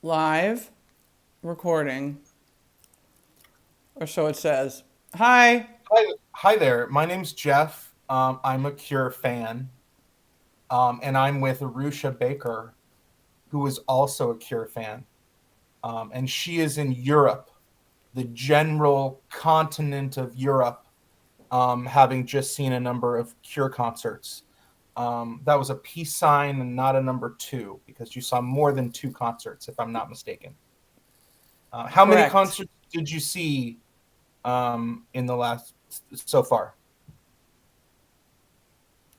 Live recording, or so it says. Hi. Hi there. My name's Jeff. I'm a Cure fan, and I'm with Arusha Baker, who is also a Cure fan. And she is in Europe, the general continent of Europe, having just seen a number of Cure concerts. That was a peace sign and not a number two, because you saw more than two concerts, if I'm not mistaken. How many Correct. concerts did you see in the last so far?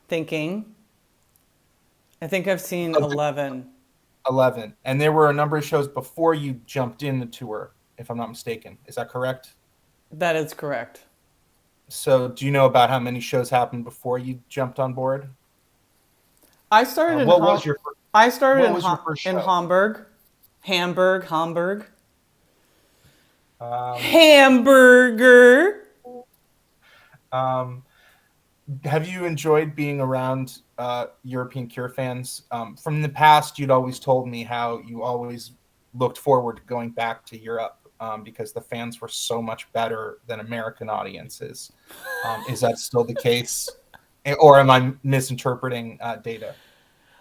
Thinking. I think I've seen Of the 11. 11. And there were a number of shows before you jumped in the tour, if I'm not mistaken. Is that correct? That is correct. So, do you know about how many shows happened before you jumped on board? I started in What was your I started what was your first In show? Hamburg. Hamburg. Um, Hamburger. um, have you enjoyed being around European Cure fans? From the past, you'd always told me how you always looked forward to going back to Europe because the fans were so much better than American audiences. Is that still the case? Or am I misinterpreting data?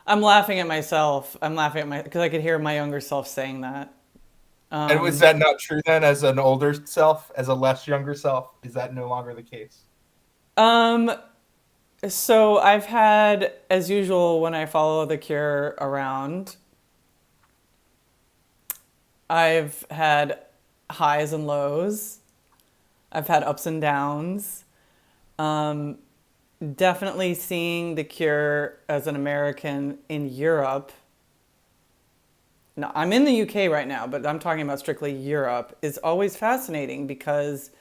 I'm laughing at myself. I'm laughing at my because I could hear my younger self saying that. And was Um, that not true then as an older self, as a less younger self? Is that no longer the case? um, so I've had, as usual, when I follow the Cure around, I've had highs and lows. I've had ups and downs. Um, Definitely seeing The Cure as an American in Europe. No, I'm in the UK right now, but I'm talking about strictly Europe, is always fascinating because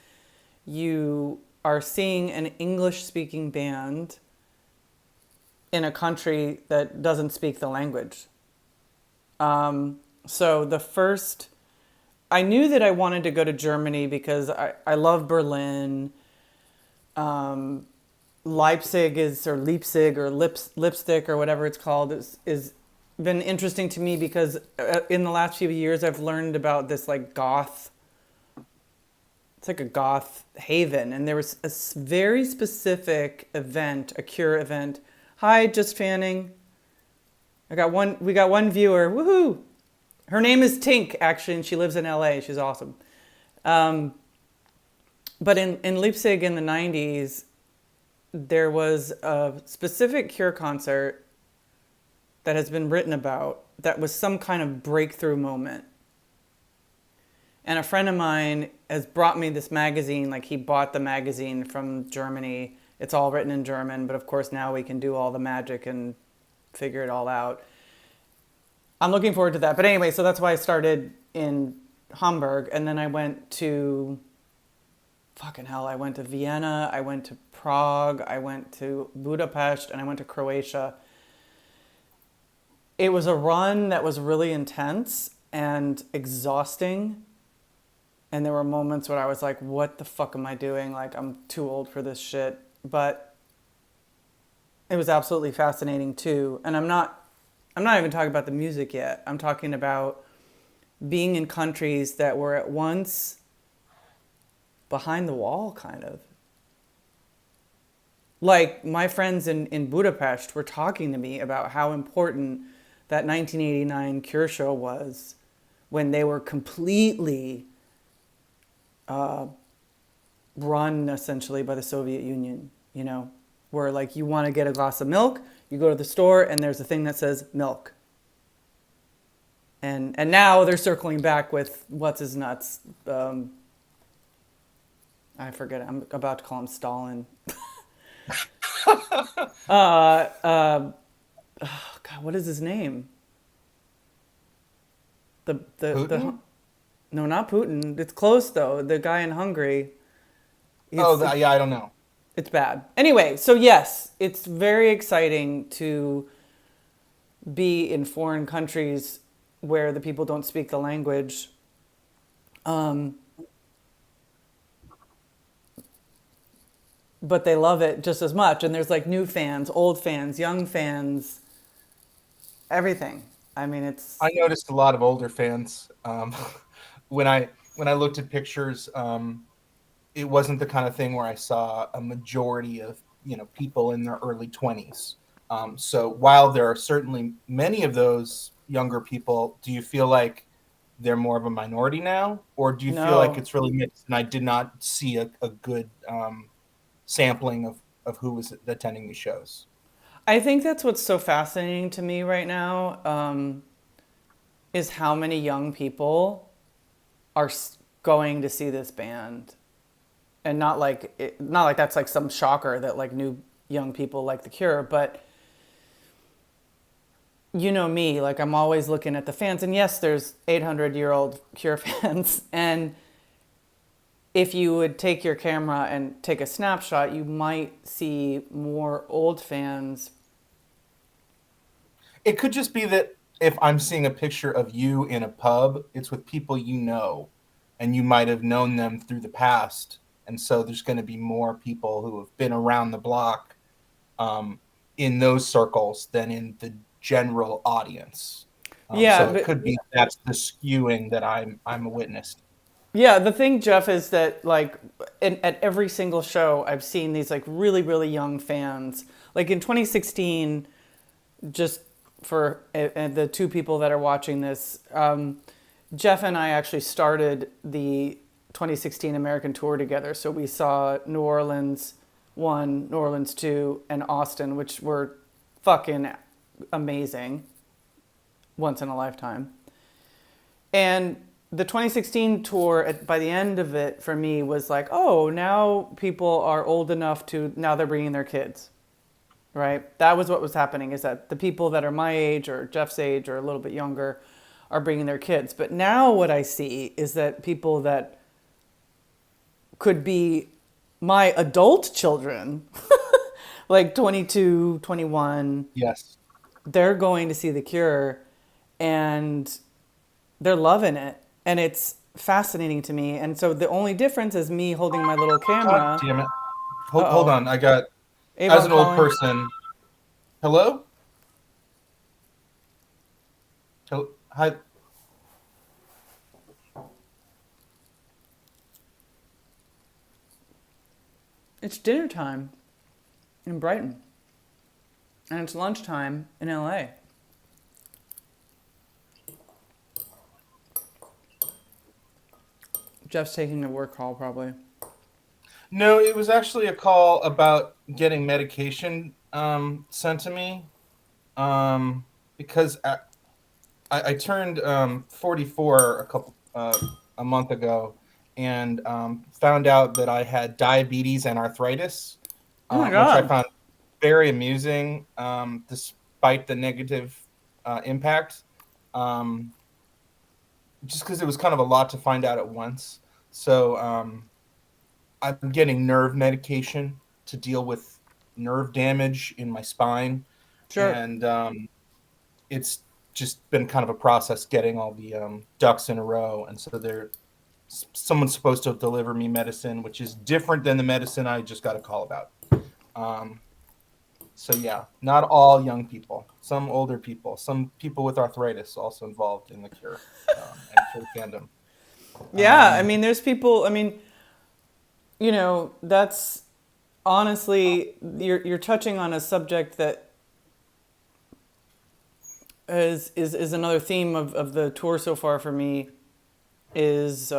you are seeing an English speaking band in a country that doesn't speak the language. So the first, I knew that I wanted to go to Germany because I love Berlin. Leipzig is, or Leipzig, or lipstick, or whatever it's called, is been interesting to me because in the last few years I've learned about this like goth. It's like a goth haven, and there was a very specific event, a Cure event. Hi, just fanning. I got one. We got one viewer. Woohoo! Her name is Tink, actually, and she lives in LA. She's awesome. Um, but in Leipzig in the 90s, there was a specific Cure concert that has been written about that was some kind of breakthrough moment. And a friend of mine has brought me this magazine. Like, he bought the magazine from Germany. It's all written in German, but of course now we can do all the magic and figure it all out. I'm looking forward to that. But anyway, so that's why I started in Hamburg, and then I went to fucking hell. I went to Vienna, I went to Prague, I went to Budapest, and I went to Croatia. It was a run that was really intense and exhausting. And there were moments where I was like, what the fuck am I doing? Like, I'm too old for this shit. But it was absolutely fascinating too. And I'm not even talking about the music yet. I'm talking about being in countries that were at once behind the wall, kind of. Like, my friends in Budapest were talking to me about how important that 1989 Cure show was when they were completely run essentially by the Soviet Union, where like you want to get a glass of milk, you go to the store and there's a thing that says milk. And now they're circling back with what's his nuts. I forget. I'm about to call him Stalin. God, what is his name? The Putin? no, not Putin. It's close though. The guy in Hungary. Oh, It's the yeah, I don't know. it's bad. Anyway, so yes, it's very exciting to be in foreign countries where the people don't speak the language. Um, but they love it just as much. And there's like new fans, old fans, young fans, everything. I mean, I it's noticed a lot of older fans. When I looked at pictures, it wasn't the kind of thing where I saw a majority of people in their early 20s. So while there are certainly many of those younger people, do you feel like they're more of a minority now, or do you feel like no. it's really mixed? And I did not see a good sampling of who was attending these shows. I think that's what's so fascinating to me right now, is how many young people are going to see this band, and not like that's like some shocker that like new young people like the Cure, but you know me, like I'm always looking at the fans, and yes, there's 800-year-old Cure fans, and if you would take your camera and take a snapshot, you might see more old fans. It could just be that if I'm seeing a picture of you in a pub, it's with people you know, and you might have known them through the past. And so there's going to be more people who have been around the block um, in those circles than in the general audience. Yeah, So it but could be that's the skewing that I'm a witness. yeah, the thing, Jeff, is that like at every single show, I've seen these like really, really young fans. Like in 2016, just for the two people that are watching this, Jeff and I actually started the 2016 American tour together. So we saw New Orleans 1, New Orleans 2, and Austin, which were fucking amazing, once in a lifetime. And the 2016 tour, by the end of it, for me, was like, oh, now people are old enough to, now they're bringing their kids, right? That was what was happening, is that the people that are my age or Jeff's age or a little bit younger are bringing their kids. But now what I see is that people that could be my adult children, like 22, 21, Yes. they're going to see The Cure and they're loving it. And it's fascinating to me. And so the only difference is me holding my little God camera. damn it. Hold Uh-oh. on. I got, as Avon an old calling. person, hello? Hi. It's dinner time in Brighton. And it's lunchtime in LA. Jeff's taking a work call probably. No, it was actually a call about getting medication sent to me because I turned 44 a month ago and found out that I had diabetes and arthritis, Oh my which I God. found very amusing despite the negative impact. Um, just because it was kind of a lot to find out at once. So I'm getting nerve medication to deal with nerve damage in my spine, Sure. and it's just been kind of a process getting all the ducks in a row. And so someone's supposed to deliver me medicine, which is different than the medicine I just got a call about. Um, so yeah, not all young people, some older people, some people with arthritis also involved in the Cure and Cure fandom. Yeah, I Um, mean, there's people, I mean, that's honestly, you're touching on a subject that is another theme of the tour so far for me is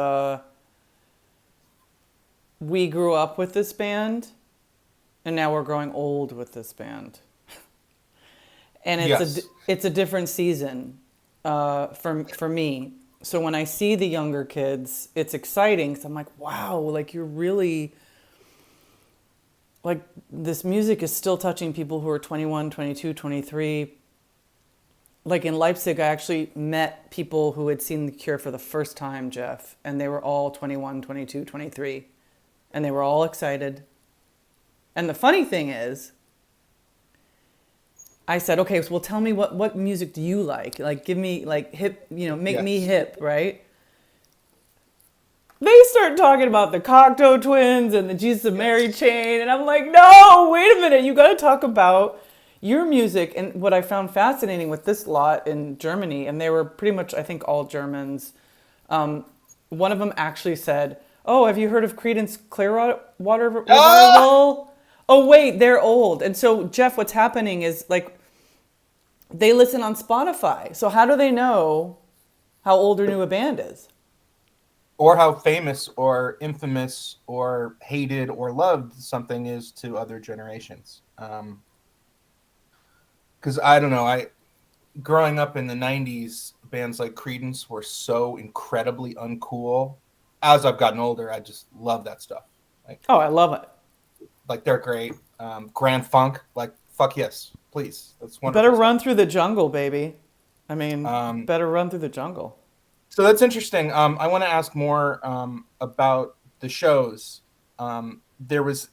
we grew up with this band and now we're growing old with this band. And yes. it's a different season for me. So when I see the younger kids, it's exciting because I'm like, wow, like you're really like this music is still touching people who are 21, 22, 23. Like in Leipzig, I actually met people who had seen The Cure for the first time, Jeff, and they were all 21, 22, 23, and they were all excited. And the funny thing is, I said, okay, well, tell me what music do you like? Like, give me like hip, make me Yes. hip, right? They start talking about the Cocteau Twins and the Jesus and Mary Yes. chain, and I'm like, no, wait a minute, you got to talk about, your music, and what I found fascinating with this lot in Germany, and they were pretty much, I think, all Germans. Um, One of them actually said, "Oh, have you heard of Creedence Clearwater Ah! Revival?" Oh, wait, they're old. And so, Jeff, what's happening is like they listen on Spotify. So how do they know how old or new a band is? Or how famous or infamous or hated or loved something is to other generations. Because I don't know, I growing up in the '90s, bands like Creedence were so incredibly uncool. As I've gotten older, I just love that stuff. Like, Oh, I love it. like they're great. Grand Funk, like fuck yes, please. That's Better wonderful stuff. run through the jungle, baby. I mean, Um, better run through the jungle. so that's interesting. I want to ask more about the shows. There was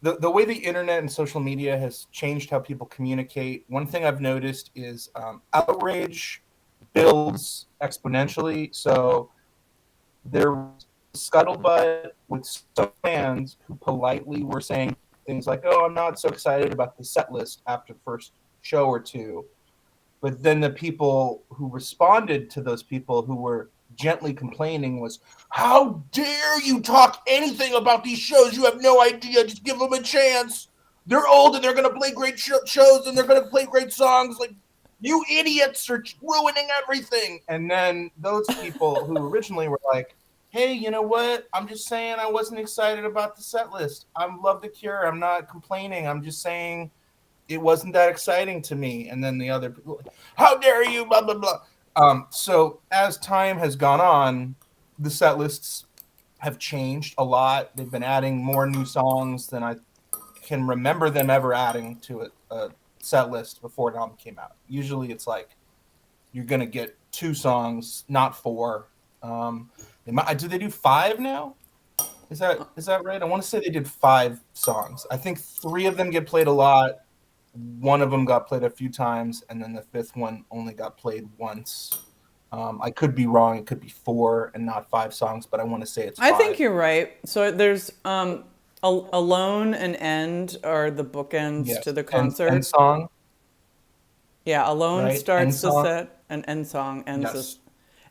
the way the internet and social media has changed how people communicate. One thing I've noticed is outrage builds exponentially. So there was scuttlebutt with some fans who politely were saying things like, "Oh, I'm not so excited about the set list after the first show or two." But then the people who responded to those people who were gently complaining was, "How dare you talk anything about these shows? You have no idea. Just give them a chance. They're old and they're going to play great shows and they're going to play great songs. Like, you idiots are ruining everything." And then those people who originally were like, "Hey, you know what? I'm just saying I wasn't excited about the set list. I love The Cure. I'm not complaining. I'm just saying it wasn't that exciting to me." And then the other people, "How dare you, blah blah blah." So as time has gone on, the set lists have changed a lot. They've been adding more new songs than I can remember them ever adding to a set list before an album came out. Usually it's like you're gonna get 2 songs, not 4. Do they do 5 now? Is that right? I want to say they did 5 songs. I think 3 of them get played a lot. One of them got played a few times, and then the 5th one only got played once. I could be wrong. It could be 4 and not 5 songs, but I want to say it's I 5. think you're right. So there's alone and end are the bookends to Yes, the and concert. song, Yeah, alone right? End starts the song. set and end song ends this. Yes.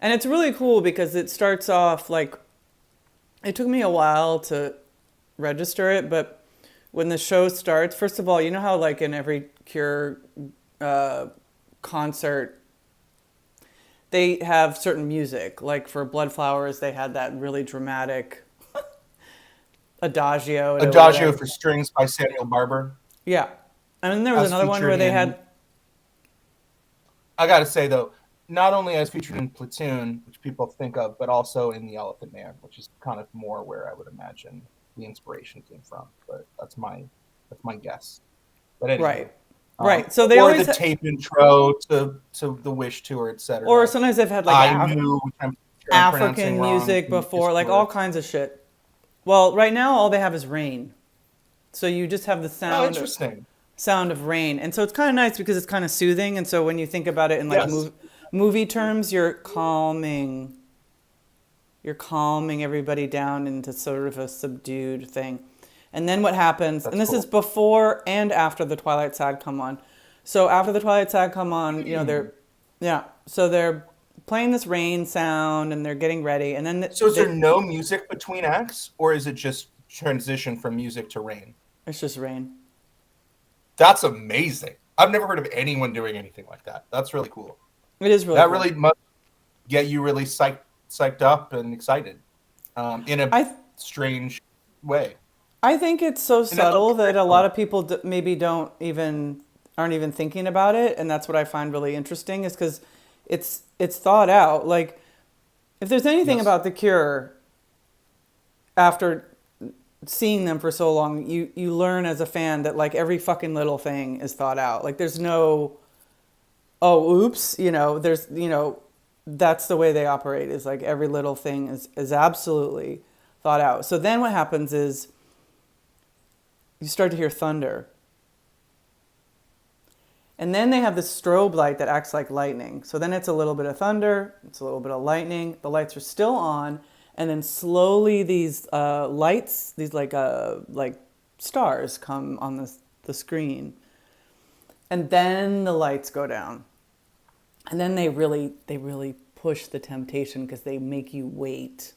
And it's really cool because it starts off like it took me a while to register it, but when the show starts, first of all, you know how like in every Cure uh, concert they have certain music. Like for Bloodflowers, they had that really dramatic adagio or Adagio whatever. for Strings by Samuel Barber, Yeah. And then there was as another one featured where they in. had, I gotta say though, not only as featured in Platoon, which people think of, but also in The Elephant Man, which is kind of more where I would imagine the inspiration came from. But that's my guess. But anywho, right. Right. So they or always, the tape intro to the Wish tour, or etc. sometimes they've had like I knew, which I'm sure I'm pronouncing African wrong, music is before, like all tour. kinds of shit. Well, right now all they have is rain. So you just have the Oh, sound interesting. sound of rain. And so it's kind of nice because it's kind of soothing. And so when you think about it in like Yes. movie terms, you're calming everybody down into sort of a subdued thing. And then what happens, and That's this is cool. before and after the Twilight Sad come on. So after the Twilight Sad come on, yeah, so they're playing this rain sound and they're getting ready. And then So is there no music between acts, or is it just transition from music to rain? it's just rain. That's amazing. I've never heard of anyone doing anything like that. That's really cool. It is really That cool. really must get you really psyched up and excited in a I strange way. I think it's so And that looks subtle that very a lot cool. of people maybe don't even aren't even thinking about it, and that's what I find really interesting is because it's thought out. Like if there's anything Yes. about the Cure after seeing them for so long, you learn as a fan that like every fucking little thing is thought out. Like there's no oh oops, there's that's the way they operate is like every little thing is absolutely thought out. So then what happens is you start to hear thunder. And then they have this strobe light that acts like lightning. So then it's a little bit of thunder, it's a little bit of lightning. The lights are still on, and then slowly these lights, these like stars, come on the screen. and then the lights go down. And then they really push the temptation because they make you wait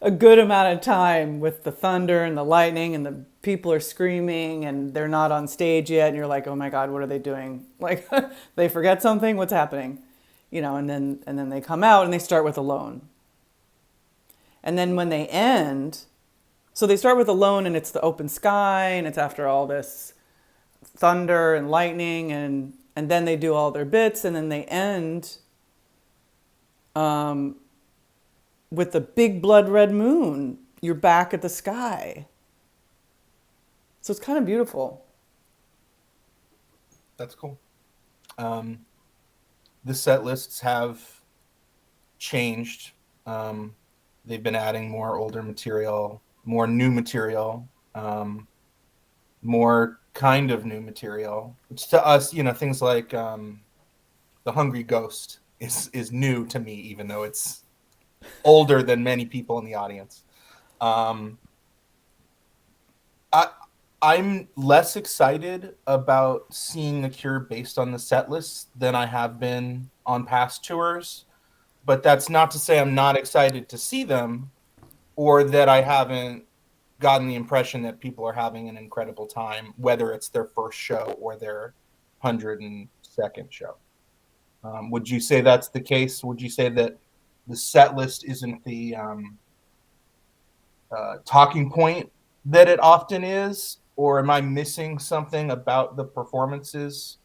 a good amount of time with the thunder and the lightning and the people are screaming and they're not on stage yet and you're like, oh my god, what are they doing? Like they forget something, what's happening? And then they come out and they start with Alone. And then when they end, so they start with Alone and it's the open sky and it's after all this thunder and lightning and then they do all their bits and then they end with the big blood red moon. You're back at the sky. So it's kind of beautiful. That's cool. The set lists have changed. They've been adding more older material, more new material, more kind of new material. Which to us, things like The Hungry Ghost is new to me, even though it's older than many people in the audience. I'm less excited about seeing The Cure based on the set list than I have been on past tours. But that's not to say I'm not excited to see them or that I haven't gotten the impression that people are having an incredible time, whether it's their first show or their 102nd show. Would you say that's the case? Would you say that the set list isn't the talking point that it often is? Or am I missing something about the performances?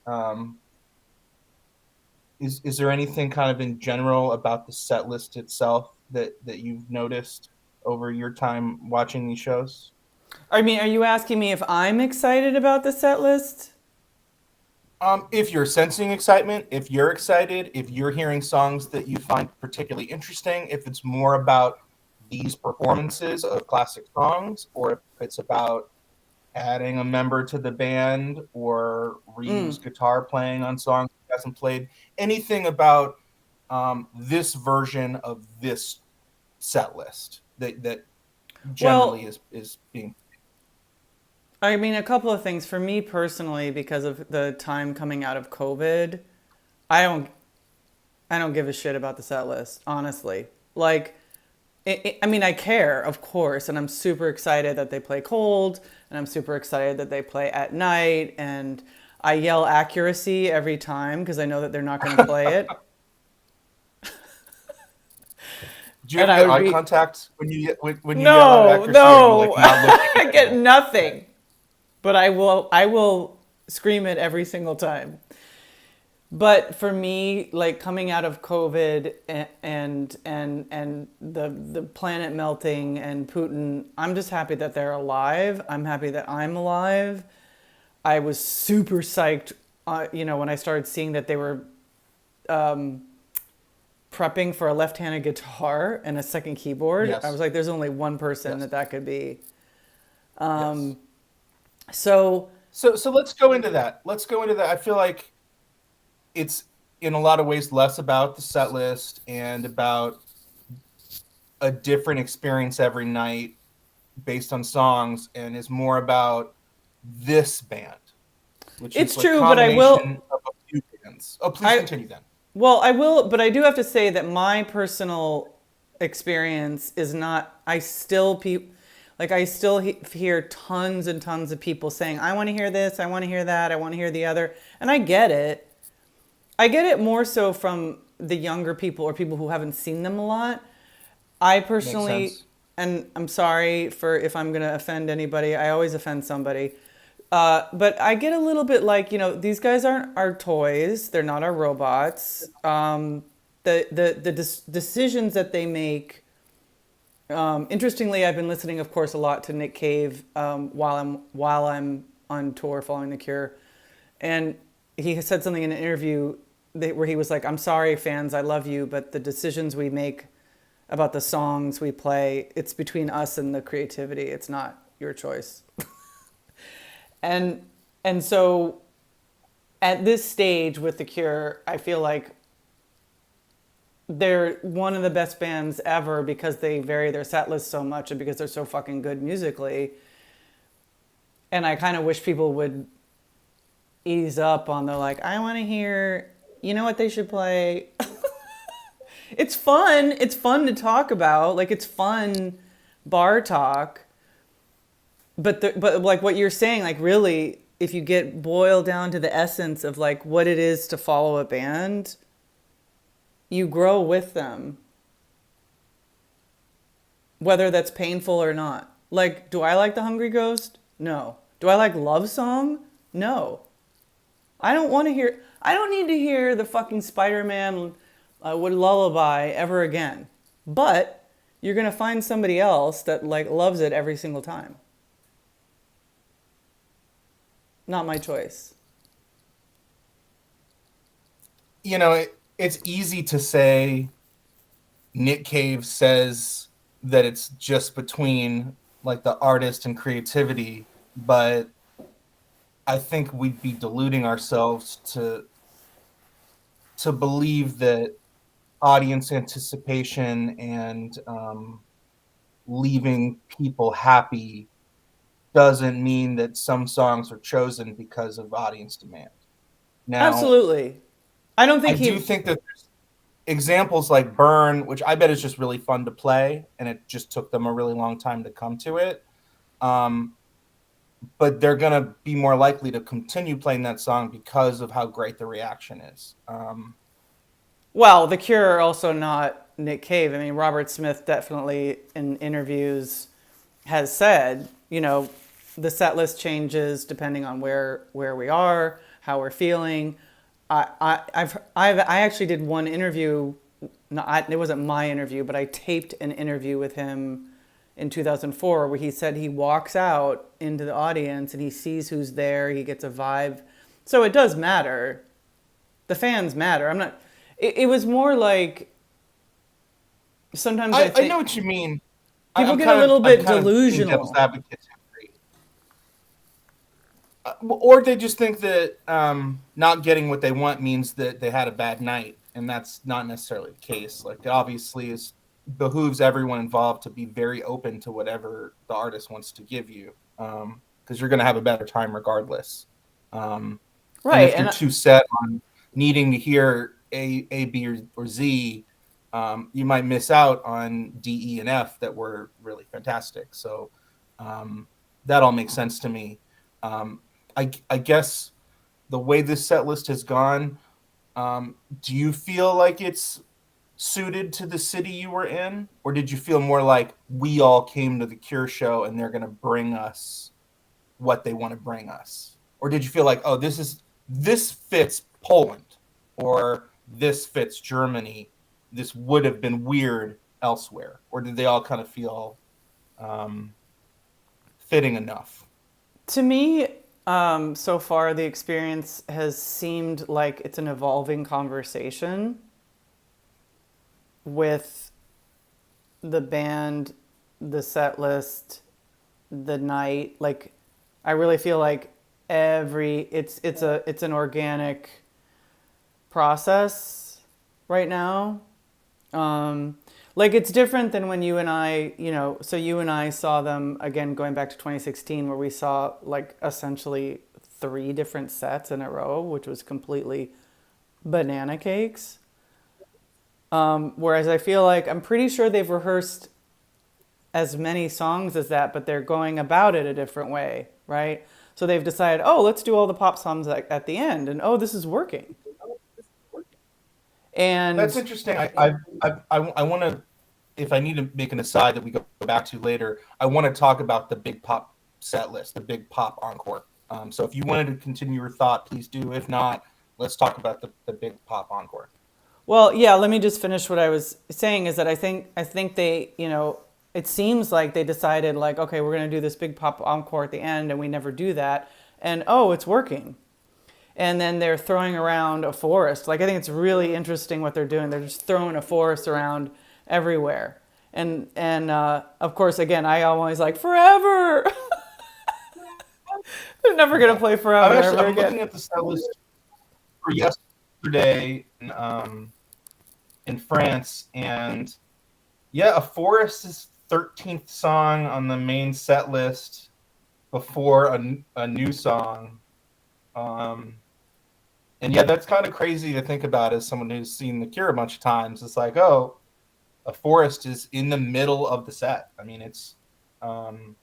Is there anything kind of in general about the set list itself that you've noticed over your time watching these shows? I mean, are you asking me if I'm excited about the set list? If you're sensing excitement, if you're excited, if you're hearing songs that you find particularly interesting, if it's more about these performances of classic songs, or if it's about adding a member to the band or reused guitar playing on songs he hasn't played, anything about this version of this set list that generally is being. I mean, a couple of things for me personally, because of the time coming out of COVID, I don't give a shit about the set list, honestly. Like, I mean, I care, of course, and I'm super excited that they play Cold, and I'm super excited that they play At Night, and I yell accuracy every time because I know that they're not going to play it. Do you have eye contact when you when you yell out accuracy? No, I get nothing. But I will scream it every single time. But for me, like coming out of COVID and the planet melting and Putin, I'm just happy that they're alive. I'm happy that I'm alive. I was super psyched, when I started seeing that they were prepping for a left-handed guitar and a second keyboard. Yes. I was like, there's only one person that could be. Yes. So let's go into that. I feel like it's in a lot of ways less about the set list and about a different experience every night based on songs, and is more about this band, which it's is true, but I will. Of a few bands. Oh, please continue then. Well, I will, but I do have to say that my personal experience is not. I still hear tons and tons of people saying, I want to hear this, I want to hear that, I want to hear the other. And I get it. I get it more so from the younger people or people who haven't seen them a lot. I personally, and I'm sorry if I'm going to offend anybody. I always offend somebody. But I get a little bit like, these guys aren't our toys. They're not our robots. The decisions that they make. Interestingly, I've been listening, of course, a lot to Nick Cave while I'm on tour following The Cure, and he said something in an interview where he was like, "I'm sorry, fans, I love you, but the decisions we make about the songs we play, it's between us and the creativity. It's not your choice." and so, at this stage with The Cure, I feel like they're one of the best bands ever because they vary their set list so much and because they're so fucking good musically. And I kind of wish people would ease up on the like, I want to hear, you know what they should play? It's fun. It's fun to talk about. Like, it's fun bar talk. But like what you're saying, like really, if you get boiled down to the essence of like what it is to follow a band, you grow with them, whether that's painful or not. Like, do I like The Hungry Ghost? No. Do I like Love Song? No. I don't want to hear. I don't need to hear the fucking Spider-Man would lullaby ever again. But you're gonna find somebody else that like loves it every single time. Not my choice. You know, it's easy to say Nick Cave says that it's just between like the artist and creativity, but I think we'd be deluding ourselves to believe that audience anticipation and leaving people happy doesn't mean that some songs are chosen because of audience demand. Now, Absolutely. I don't I think do he. think that there's examples like Burn, which I bet is just really fun to play, and it just took them a really long time to come to it. Um, but they're going to be more likely to continue playing that song because of how great the reaction is. Well, The Cure are also not Nick Cave. I mean, Robert Smith definitely in interviews has said, you know, the set list changes depending on where we are, how we're feeling. I actually did one interview. It wasn't my interview, but I taped an interview with him in 2004 where he said he walks out into the audience and he sees who's there. He gets a vibe. So it does matter. The fans matter. I'm not. It was more like sometimes I I know think what you mean. people get a little I'm bit kind of being devil's delusional. advocate. Or they just think that not getting what they want means that they had a bad night, and that's not necessarily the case. Like, it obviously is behooves everyone involved to be very open to whatever the artist wants to give you, because you're going to have a better time regardless. And Right. if you're too set on needing to hear A, B, or Z, you might miss out on D, E, and F that were really fantastic. So that all makes sense to me. Um, I guess the way this set list has gone, do you feel like it's suited to the city you were in, or did you feel more like we all came to the Cure show and they're going to bring us what they want to bring us, or did you feel like, oh, this fits Poland, or this fits Germany, this would have been weird elsewhere, or did they all kind of feel um, fitting enough? To me, so far, the experience has seemed like it's an evolving conversation with the band, the set list, the night. Like, I really feel like it's an organic process right now. Um, like it's different than when you and I, so you and I saw them again going back to 2016 where we saw like essentially three different sets in a row, which was completely banana cakes. Whereas I feel like I'm pretty sure they've rehearsed as many songs as that, but they're going about it a different way, right? So they've decided, oh, let's do all the pop songs at the end, and oh, this is working. That's And interesting. I want to, if I need to make an aside that we go back to later, I want to talk about the big pop set list, the big pop encore. So if you wanted to continue your thought, please do. If not, let's talk about the big pop encore. well, yeah, let me just finish what I was saying is that I think they, it seems like they decided like, okay, we're going to do this big pop encore at the end and we never do that. And oh, it's working. And then they're throwing around a forest. Like I think it's really interesting what they're doing. They're just throwing a forest around everywhere. And of course, again, I always like forever. They're never gonna play forever ever I'm again. looking at the set list for yesterday in France, and yeah, a forest is 13th song on the main set list before a new song. Um, and yeah, that's kind of crazy to think about as someone who's seen The Cure a bunch of times. It's like, oh, a forest is in the middle of the set. I mean, it's um,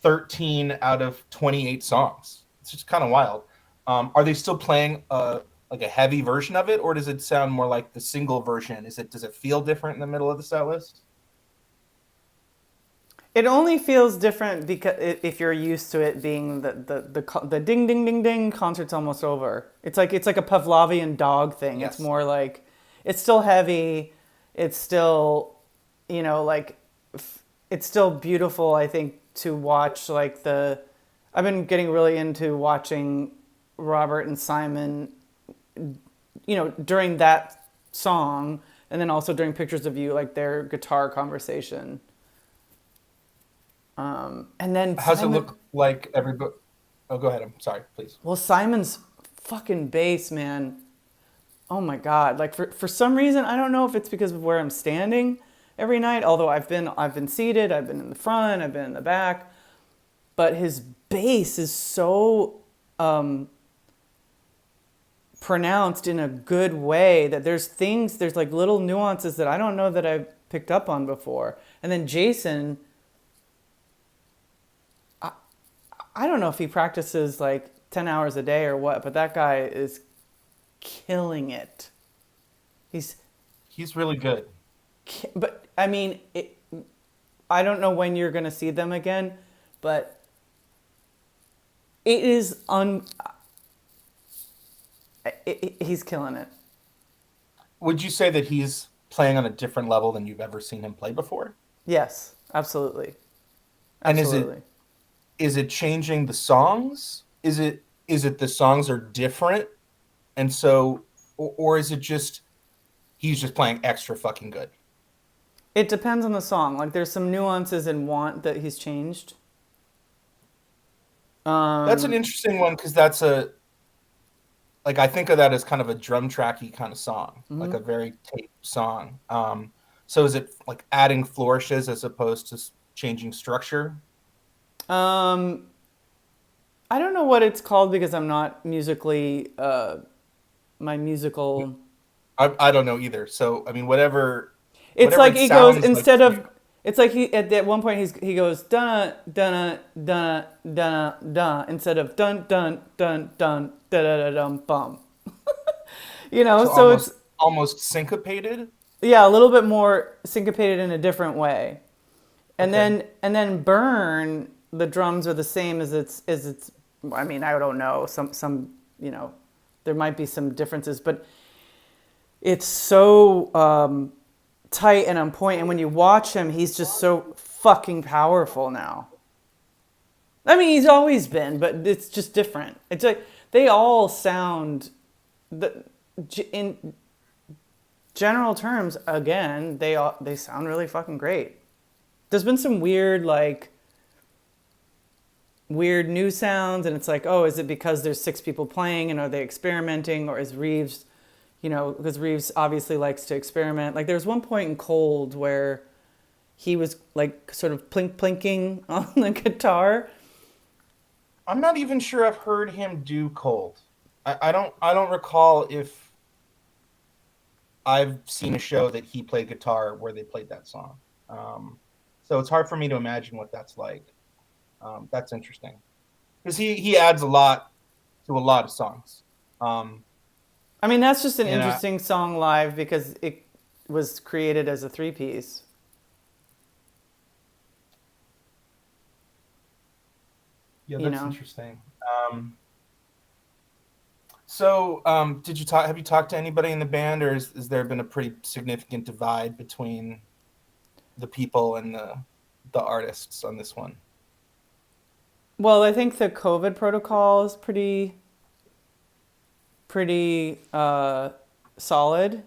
13 out of 28 songs. It's just kind of wild. Are they still playing like a heavy version of it, or does it sound more like the single version? Does it feel different in the middle of the set list? It only feels different because if you're used to it being the ding ding ding ding concert's almost over. It's like a Pavlovian dog thing. It's Yes. more like it's still heavy. It's still, like it's still beautiful. I think to watch like the. I've been getting really into watching Robert and Simon, during that song, and then also during Pictures of You, like their guitar conversation. And then How's it Simon, look like everybody? Oh, go ahead. I'm sorry, please. well, Simon's fucking bass, man. Oh my God. Like for some reason, I don't know if it's because of where I'm standing every night, although I've been seated, I've been in the front, I've been in the back, but his bass is so pronounced in a good way that there's like little nuances that I don't know that I've picked up on before. And then Jason, I don't know if he practices like 10 hours a day or what, but that guy is killing it. He's, He's really good. but I mean, I don't know when you're going to see them again, but it is he's killing it. Would you say that he's playing on a different level than you've ever seen him play before? Yes, absolutely. And Absolutely. is it changing the songs? Is it the songs are different, and so, or is it just he's just playing extra fucking good? It depends on the song. Like there's some nuances in Want that he's changed. That's an Um, interesting one because that's a like I think of that as kind of a drum tracky kind of song, like a very tape song. So is it like adding flourishes as opposed to changing structure? um, I don't know what it's called because I'm not musically my musical. I don't know either. So I mean, It's whatever like it he goes sounds like instead to you. of. It's like he at one point he goes dun dun dun dun dun instead of dun dun dun dun da da da dum bum. So So it's almost syncopated. yeah a little bit more syncopated in a different way. And Okay. then Burn, the drums are the same as it's. I mean, I don't know. There might be some differences, but it's so tight and on point. And when you watch him, he's just so fucking powerful now. I mean, he's always been, but it's just different. It's like they all sound, in general terms, again, they sound really fucking great. There's been some weird new sounds, and it's like, oh, is it because there's six people playing and are they experimenting, or is Reeves, because Reeves obviously likes to experiment. Like there's one point in Cold where he was like sort of plinking on the guitar. I'm not even sure I've heard him do Cold. I don't recall if I've seen a show that he played guitar where they played that song. So it's hard for me to imagine what that's like. That's interesting because he adds a lot to a lot of songs. Um, I mean, that's just an and interesting song live because it was created as a three piece. yeah, You that's know. interesting. So did you talk? Have you talked to anybody in the band, or is there been a pretty significant divide between the people and the artists on this one? Well, I think the COVID protocol is pretty solid.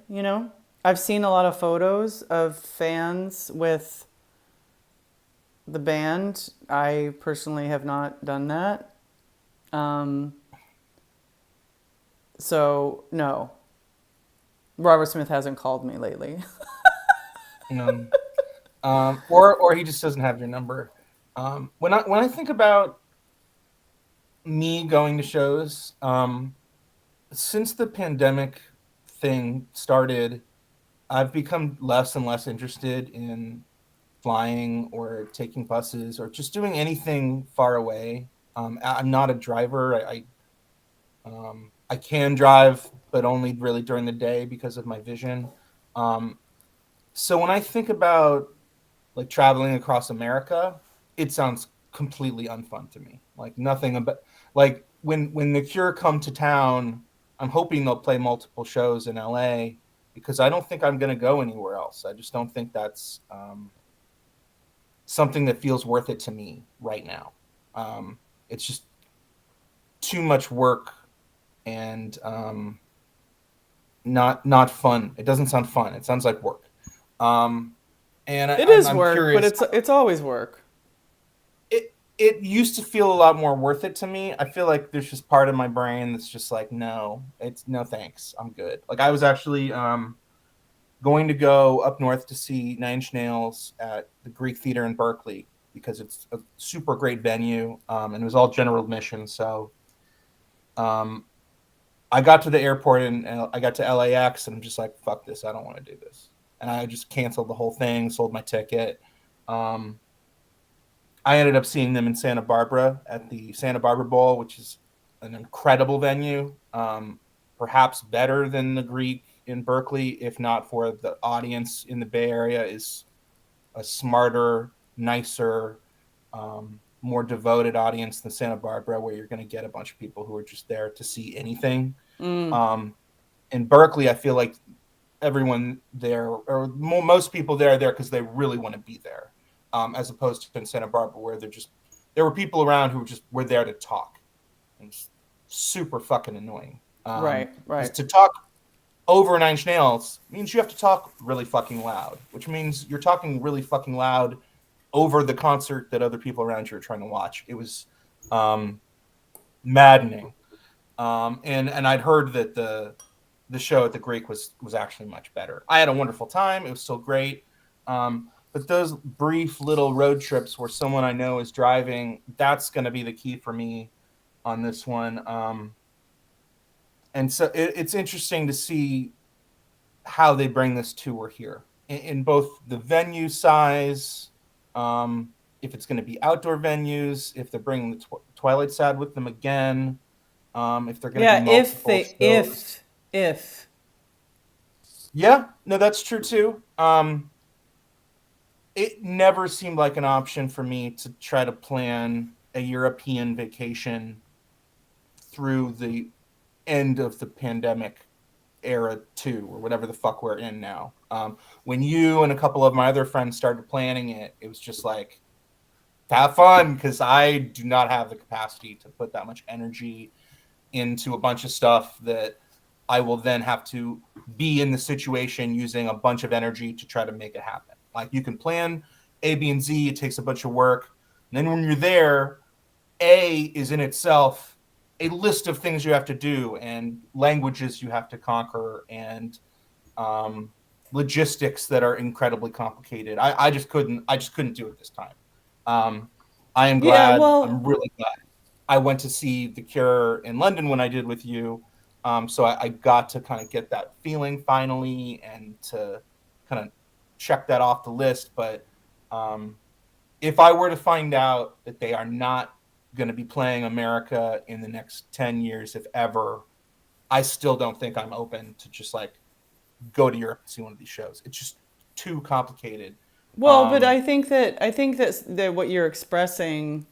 I've seen a lot of photos of fans with the band. I personally have not done that. Um, so no, Robert Smith hasn't called me lately. No. Or he just doesn't have your number. When I think about Me going to shows. Since the pandemic thing started, I've become less and less interested in flying or taking buses or just doing anything far away. I'm not a driver. I can drive, but only really during the day because of my vision. Um, so when I think about like traveling across America, it sounds completely unfun to me. Like nothing about like when the Cure come to town, I'm hoping they'll play multiple shows in LA because I don't think I'm going to go anywhere else. I just don't think that's something that feels worth it to me right now. It's just too much work and not fun. It doesn't sound fun. It sounds like work. Um, and It is I'm work, but curious. it's always work. It used to feel a lot more worth it to me. I feel like there's just part of my brain that's just like, no, it's no thanks. I'm good. Like I was actually going to go up north to see Nine Inch Nails at the Greek Theater in Berkeley because it's a super great venue, and it was all general admission. So um, I got to the airport and I got to LAX and I'm just like, fuck this. I don't want to do this. And I just canceled the whole thing, sold my ticket. Um, I ended up seeing them in Santa Barbara at the Santa Barbara Bowl, which is an incredible venue, perhaps better than the Greek in Berkeley, if not for the audience in the Bay Area is a smarter, nicer, more devoted audience than Santa Barbara, where you're going to get a bunch of people who are just there to see anything. Mm, Um, in Berkeley, I feel like everyone there, or most people there, are there because they really want to be there, as opposed to in Santa Barbara, where there were people around who just were there to talk, and it's super fucking annoying. right, Because right. to talk over Nine Inch Nails means you have to talk really fucking loud, which means you're talking really fucking loud over the concert that other people around you are trying to watch. It was um, maddening. And I'd heard that the show at the Greek was actually much better. I had a wonderful time. It was still great. But those brief little road trips where someone I know is driving, that's going to be the key for me on this one. And so it's interesting to see how they bring this tour here in both the venue size, if it's going to be outdoor venues, if they're bringing the Twilight Sad with them again, if they're going to be Yeah, multiple shows. if Yeah, no, that's true too. It never seemed like an option for me to try to plan a European vacation through the end of the pandemic era 2 or whatever the fuck we're in now. When you and a couple of my other friends started planning it, it was just like, have fun because I do not have the capacity to put that much energy into a bunch of stuff that I will then have to be in the situation using a bunch of energy to try to make it happen. Like you can plan A, B, and Z, it takes a bunch of work. And then when you're there, A is in itself a list of things you have to do and languages you have to conquer and logistics that are incredibly complicated. I just couldn't do it this time. Um, I am yeah, glad. well, I'm really glad. I went to see The Cure in London when I did with you. So I got to kind of get that feeling finally and to kind of check that off the list. But um, if I were to find out that they are not going to be playing America in the next 10 years, if ever, I still don't think I'm open to just like go to Europe and see one of these shows. It's just too complicated. well, but Um, I think that what you're expressing,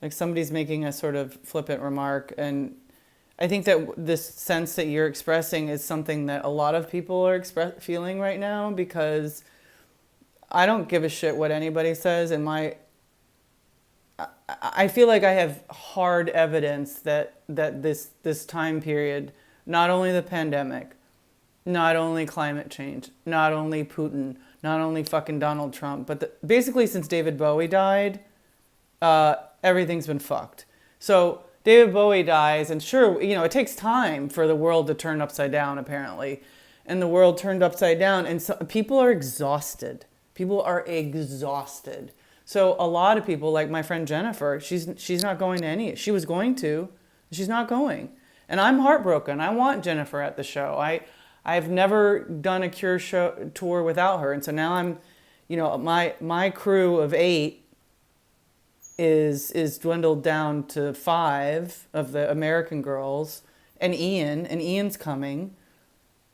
like somebody's making a sort of flippant remark, and I think that this sense that you're expressing is something that a lot of people are feeling right now because I don't give a shit what anybody says, and I feel like I have hard evidence that this time period, not only the pandemic, not only climate change, not only Putin, not only fucking Donald Trump, but basically since David Bowie died, everything's been fucked. So David Bowie dies, and sure, it takes time for the world to turn upside down, apparently. And the world turned upside down, and so, people are exhausted. People are exhausted. So a lot of people, like my friend Jennifer, she's not going to any. She was going to, she's not going, and I'm heartbroken. I want Jennifer at the show. I've never done a Cure show tour without her, and so now I'm, my crew of 8 is dwindled down to 5 of the American girls, and Ian's coming.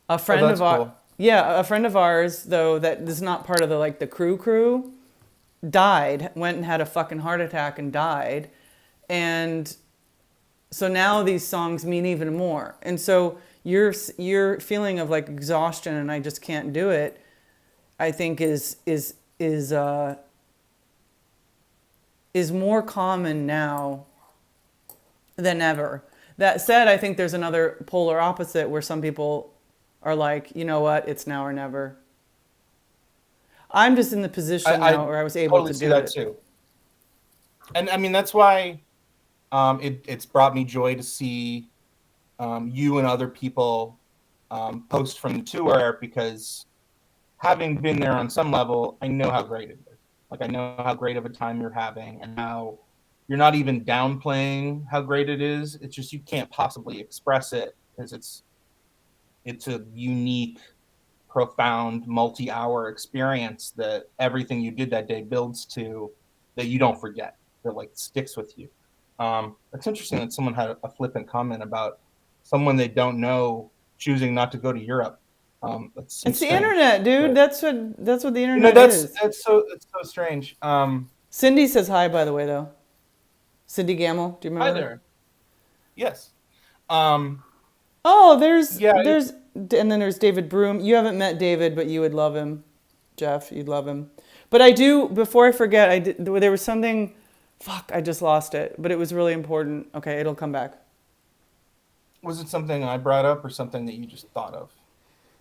A friend that's of our cool. Yeah, a friend of ours though that is not part of the crew died, went and had a fucking heart attack and died. And so now these songs mean even more. And so your feeling of like exhaustion and I just can't do it, I think is more common now than ever. That said, I think there's another polar opposite where some people are like, you know what, it's now or never. I'm just in the position I now where I was able totally to see do that it. too. And I mean, that's why it's brought me joy to see you and other people post from the tour, because having been there on some level, I know how great it is. Like, I know how great of a time you're having, and how you're not even downplaying how great it is. It's just you can't possibly express it because it's a unique, profound, multi-hour experience that everything you did that day builds to, that you don't forget, that like sticks with you. It's interesting that someone had a flippant comment about someone they don't know choosing not to go to Europe. That It's seems the strange, internet, dude. but That's what the internet is. that's so strange. Cindy says hi, by the way, though. Cindy Gamble, do you Hi remember her? there. Yes. Um, Oh, there's yeah. there's and then there's David Broom. You haven't met David, but you would love him, Jeff. You'd love him. But I do. Before I forget, there was something. Fuck, I just lost it. But it was really important. Okay, it'll come back. Was it something I brought up or something that you just thought of?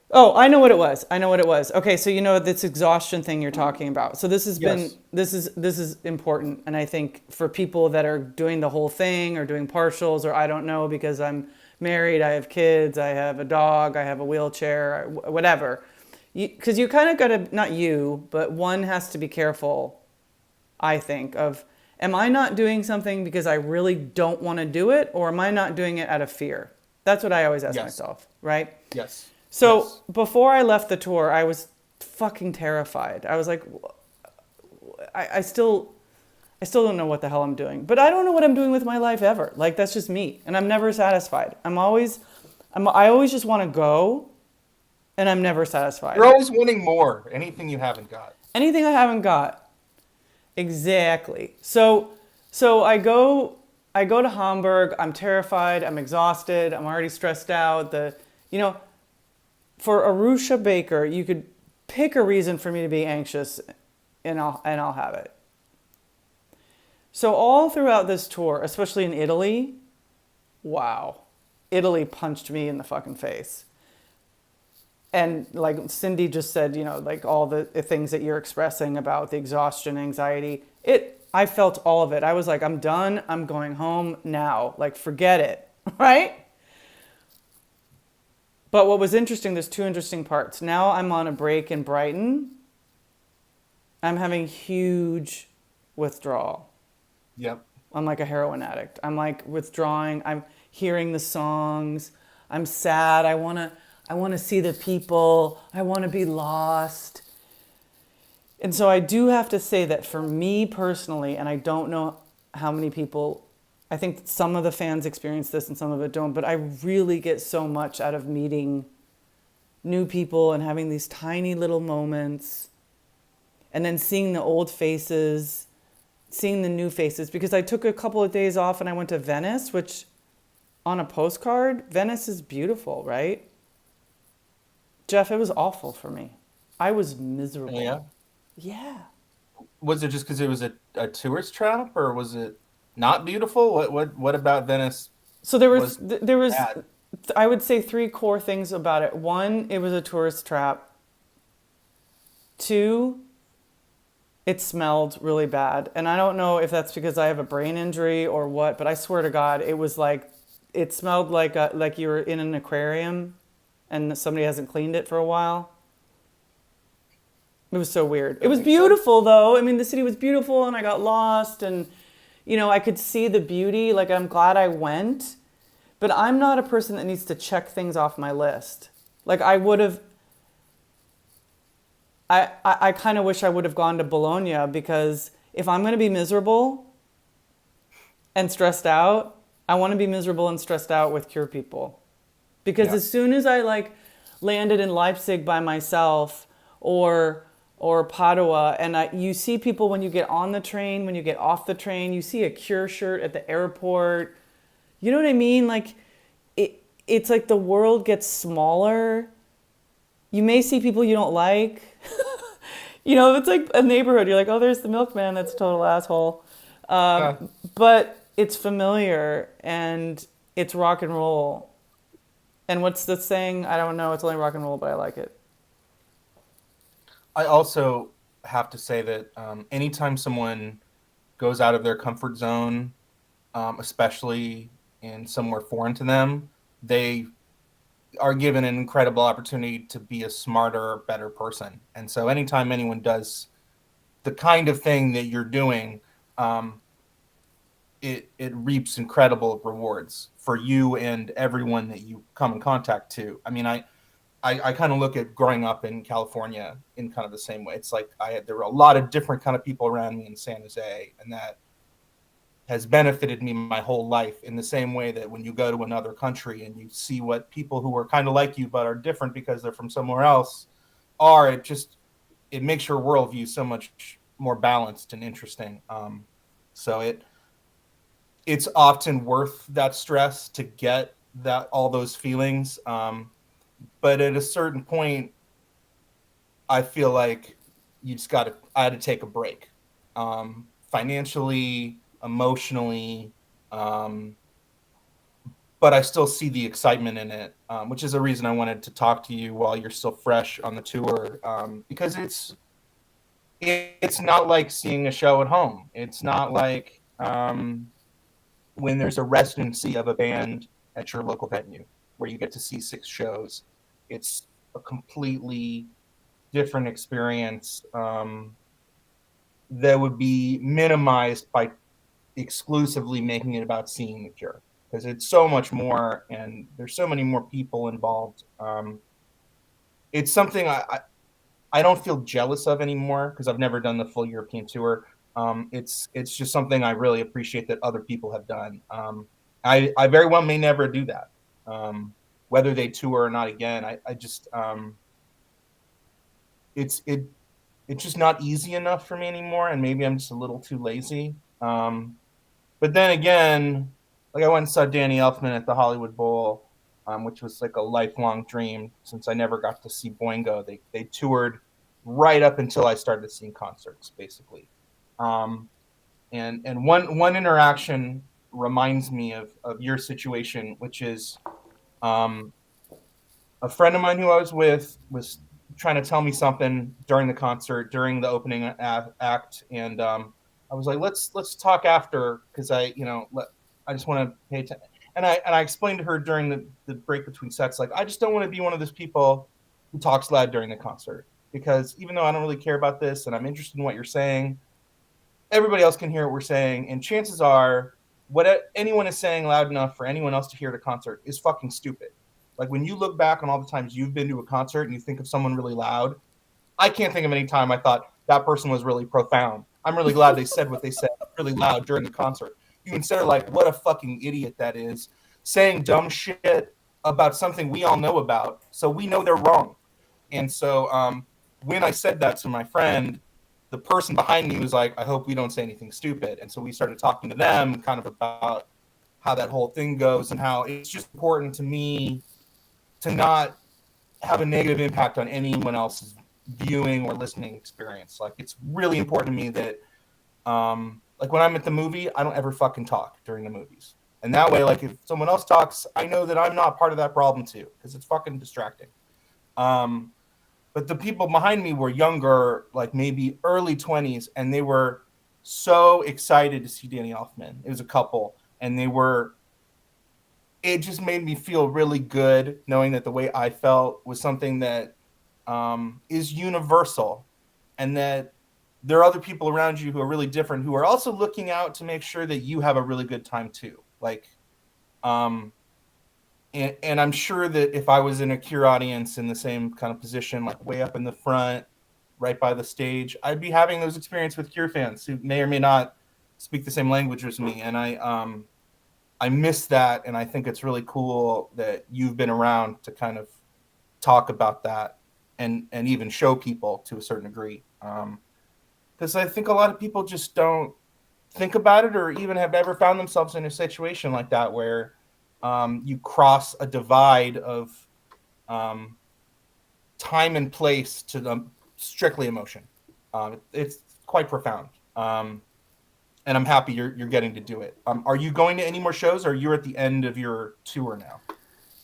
Oh, I know what it was. I know what it was. Okay, so you know this exhaustion thing you're talking about. So Yes. this is important, and I think for people that are doing the whole thing or doing partials, or I don't know because I'm married, I have kids, I have a dog, I have a wheelchair, whatever. Because you kind of got to, not you, but one has to be careful, I think, of am I not doing something because I really don't want to do it, or am I not doing it out of fear? That's what I always ask Yes. myself, right? Yes. So Yes. before I left the tour, I was fucking terrified. I was like, I still don't know what the hell I'm doing, but I don't know what I'm doing with my life ever. Like that's just me, and I'm never satisfied. I always just want to go, and I'm never satisfied. You're always wanting more. Anything you haven't got. Anything I haven't got, exactly. So I go to Hamburg. I'm terrified. I'm exhausted. I'm already stressed out. You know. For Arusha Baker, you could pick a reason for me to be anxious, and I'll have it. So all throughout this tour, especially in Italy, wow, Italy punched me in the fucking face. And like Cindy just said, like all the things that you're expressing about the exhaustion, anxiety, I felt all of it. I was like, I'm done. I'm going home now. Like, forget it, right? But what was interesting, there's 2 interesting parts. Now I'm on a break in Brighton. I'm having huge withdrawal. Yep. I'm like a heroin addict. I'm like withdrawing. I'm hearing the songs. I'm sad. I want to see the people. I want to be lost. And so I do have to say that for me personally, and I don't know how many people, I think some of the fans experience this and some of it don't, but I really get so much out of meeting new people and having these tiny little moments and then seeing the old faces, seeing the new faces, because I took a couple of days off and I went to Venice, which on a postcard, Venice is beautiful, right? Jeff, it was awful for me. I was miserable. Yeah. Yeah. Was it just because it was a tourist trap, or was it not beautiful? What about Venice So there was was bad? I would say 3 core things about it. 1, it was a tourist trap. 2, it smelled really bad. And I don't know if that's because I have a brain injury or what, but I swear to God, it was like it smelled like you were in an aquarium and somebody hasn't cleaned it for a while. It was so weird. It That was makes sense. beautiful though. I mean, the city was beautiful and I got lost and I could see the beauty. Like I'm glad I went, but I'm not a person that needs to check things off my list. Like I would have I kind of wish I would have gone to Bologna because if I'm going to be miserable and stressed out, I want to be miserable and stressed out with Cure people. Because Yeah. as soon as I like landed in Leipzig by myself or Padua, and you see people when you get on the train, when you get off the train, you see a Cure shirt at the airport. You know what I mean? Like it's like the world gets smaller. You may see people you don't like. It's like a neighborhood. You're like, oh, there's the milkman. That's a total asshole. Uh, But it's familiar and it's rock and roll. And what's the saying? I don't know. It's only rock and roll, but I like it. I also have to say that anytime someone goes out of their comfort zone, especially in somewhere foreign to them, they are given an incredible opportunity to be a smarter, better person. And so, anytime anyone does the kind of thing that you're doing, um, it reaps incredible rewards for you and everyone that you come in contact to. I mean, I kind of look at growing up in California in kind of the same way. It's like there were a lot of different kind of people around me in San Jose, and that has benefited me my whole life in the same way that when you go to another country and you see what people who are kind of like you but are different because they're from somewhere else are, it makes your worldview so much more balanced and interesting. So it's often worth that stress to get that all those feelings. But at a certain point, I feel like I had to take a break, financially, emotionally, um, but I still see the excitement in it, which is a reason I wanted to talk to you while you're still fresh on the tour, because it's not like seeing a show at home. It's not like when there's a residency of a band at your local venue where you get to see 6 shows. It's a completely different experience, that would be minimized by exclusively making it about seeing the Cure, because it's so much more and there's so many more people involved. It's something I don't feel jealous of anymore because I've never done the full European tour. It's just something I really appreciate that other people have done. I very well may never do that, whether they tour or not again. I just it's it it's just not easy enough for me anymore, and maybe I'm just a little too lazy. But then again, like I went and saw Danny Elfman at the Hollywood Bowl, which was like a lifelong dream since I never got to see Boingo. They toured right up until I started seeing concerts, basically. Um, and one interaction reminds me of your situation, which is um, a friend of mine who I was with was trying to tell me something during the concert, during the opening act, and I was like, let's talk after because I just want to pay attention. And I explained to her during the break between sets, like I just don't want to be one of those people who talks loud during the concert because even though I don't really care about this and I'm interested in what you're saying, everybody else can hear what we're saying, and chances are what anyone is saying loud enough for anyone else to hear at a concert is fucking stupid. Like when you look back on all the times you've been to a concert and you think of someone really loud, I can't think of any time I thought that person was really profound. I'm really glad they said what they said really loud during the concert. You consider like what a fucking idiot that is, saying dumb shit about something we all know about, so we know they're wrong. And so when I said that to my friend, the person behind me was like, I hope we don't say anything stupid. And so we started talking to them kind of about how that whole thing goes and how it's just important to me to not have a negative impact on anyone else's viewing or listening experience. Like it's really important to me that like when I'm at the movie, I don't ever fucking talk during the movies. And that way, like if someone else talks, I know that I'm not part of that problem too, because it's fucking distracting. Um, but the people behind me were younger, like maybe early 20s, and they were so excited to see Danny Elfman. It was a couple, and it just made me feel really good knowing that the way I felt was something that is universal. and that there are other people around you who are really different, who are also looking out to make sure that you have a really good time too. Like, um, and I'm sure that if I was in a Cure audience in the same kind of position, like way up in the front, right by the stage, I'd be having those experiences with Cure fans who may or may not speak the same language as me. And I miss that. And I think it's really cool that you've been around to kind of talk about that and even show people to a certain degree. Because I think a lot of people just don't think about it or even have ever found themselves in a situation like that where you cross a divide of um, time and place to the strictly emotion. It's quite profound. And I'm happy you're getting to do it. Are you going to any more shows, or you're at the end of your tour now?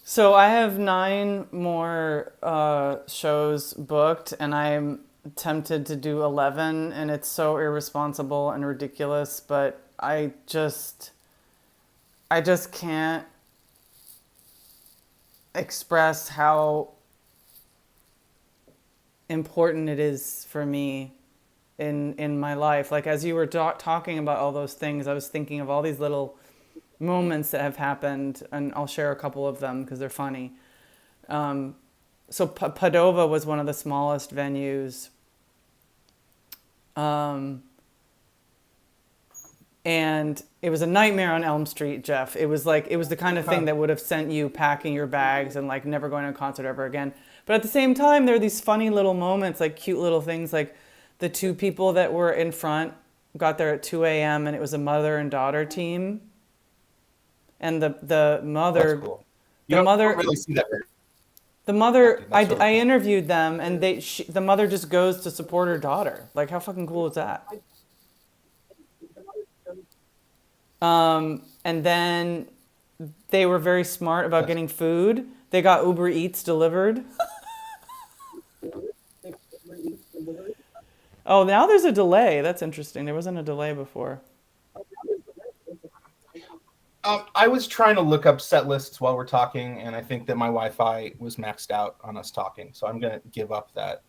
So I have 9 more shows booked, and I'm tempted to do 11, and it's so irresponsible and ridiculous, but I just can't express how important it is for me in my life. Like, as you were talking about all those things, I was thinking of all these little moments that have happened, and I'll share a couple of them because they're funny. So Padova was one of the smallest venues, and it was a nightmare on Elm Street, Jeff. It was the kind of thing that would have sent you packing your bags and like never going to a concert ever again. But at the same time, there are these funny little moments, like cute little things, like the 2 people that were in front got there at 2 a.m. and it was a mother and daughter team. And the mother, That's cool. the mother, don't really see that very the mother, often. That's really I cool. interviewed them, and the mother just goes to support her daughter. Like, how fucking cool is that? And then they were very smart about getting food. They got Uber Eats delivered. Oh, now there's a delay. That's interesting. There wasn't a delay before. I was trying to look up set lists while we're talking, and I think that my Wi-Fi was maxed out on us talking, so I'm gonna give up that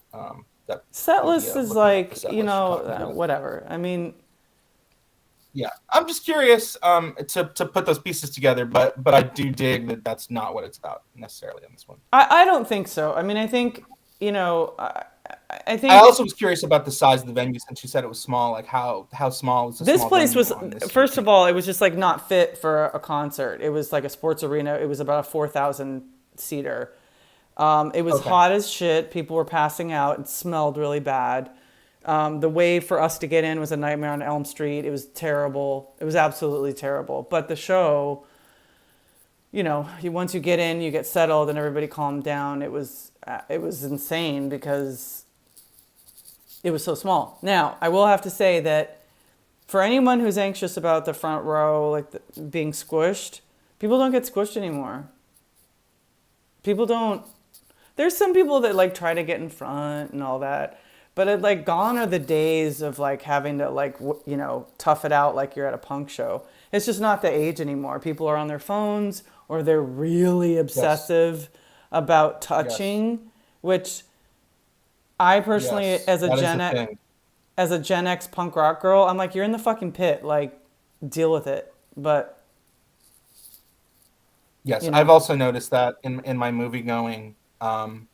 Set idea list of is looking up the like, set list you're talking about. whatever. I mean, Yeah, I'm just curious to put those pieces together, but I do dig that that's not what it's about necessarily on this one. I don't think so. I mean, I think, I I think also was curious about the size of the venue since you said it was small. Like how small is a this small place venue was, on this? first of all, it was just like not fit for a concert. It was like a sports arena. It was about a 4,000 seater. It was Okay. hot as shit. People were passing out. It smelled really bad. The way for us to get in was a nightmare on Elm Street. It was terrible. It was absolutely terrible. But the show, once you get in, you get settled, and everybody calmed down. It was insane because it was so small. Now, I will have to say that for anyone who's anxious about the front row, like being squished, people don't get squished anymore. People don't. There's some people that like try to get in front and all that, but like gone are the days of like having to like tough it out like you're at a punk show. It's just not the age anymore. People are on their phones or they're really obsessive about Yes. touching, which I personally, Yes. That is the thing. as a Gen X punk rock girl, I'm like, you're in the fucking pit. Like, deal with it. But Yes, you I've know, also noticed that in my movie going. And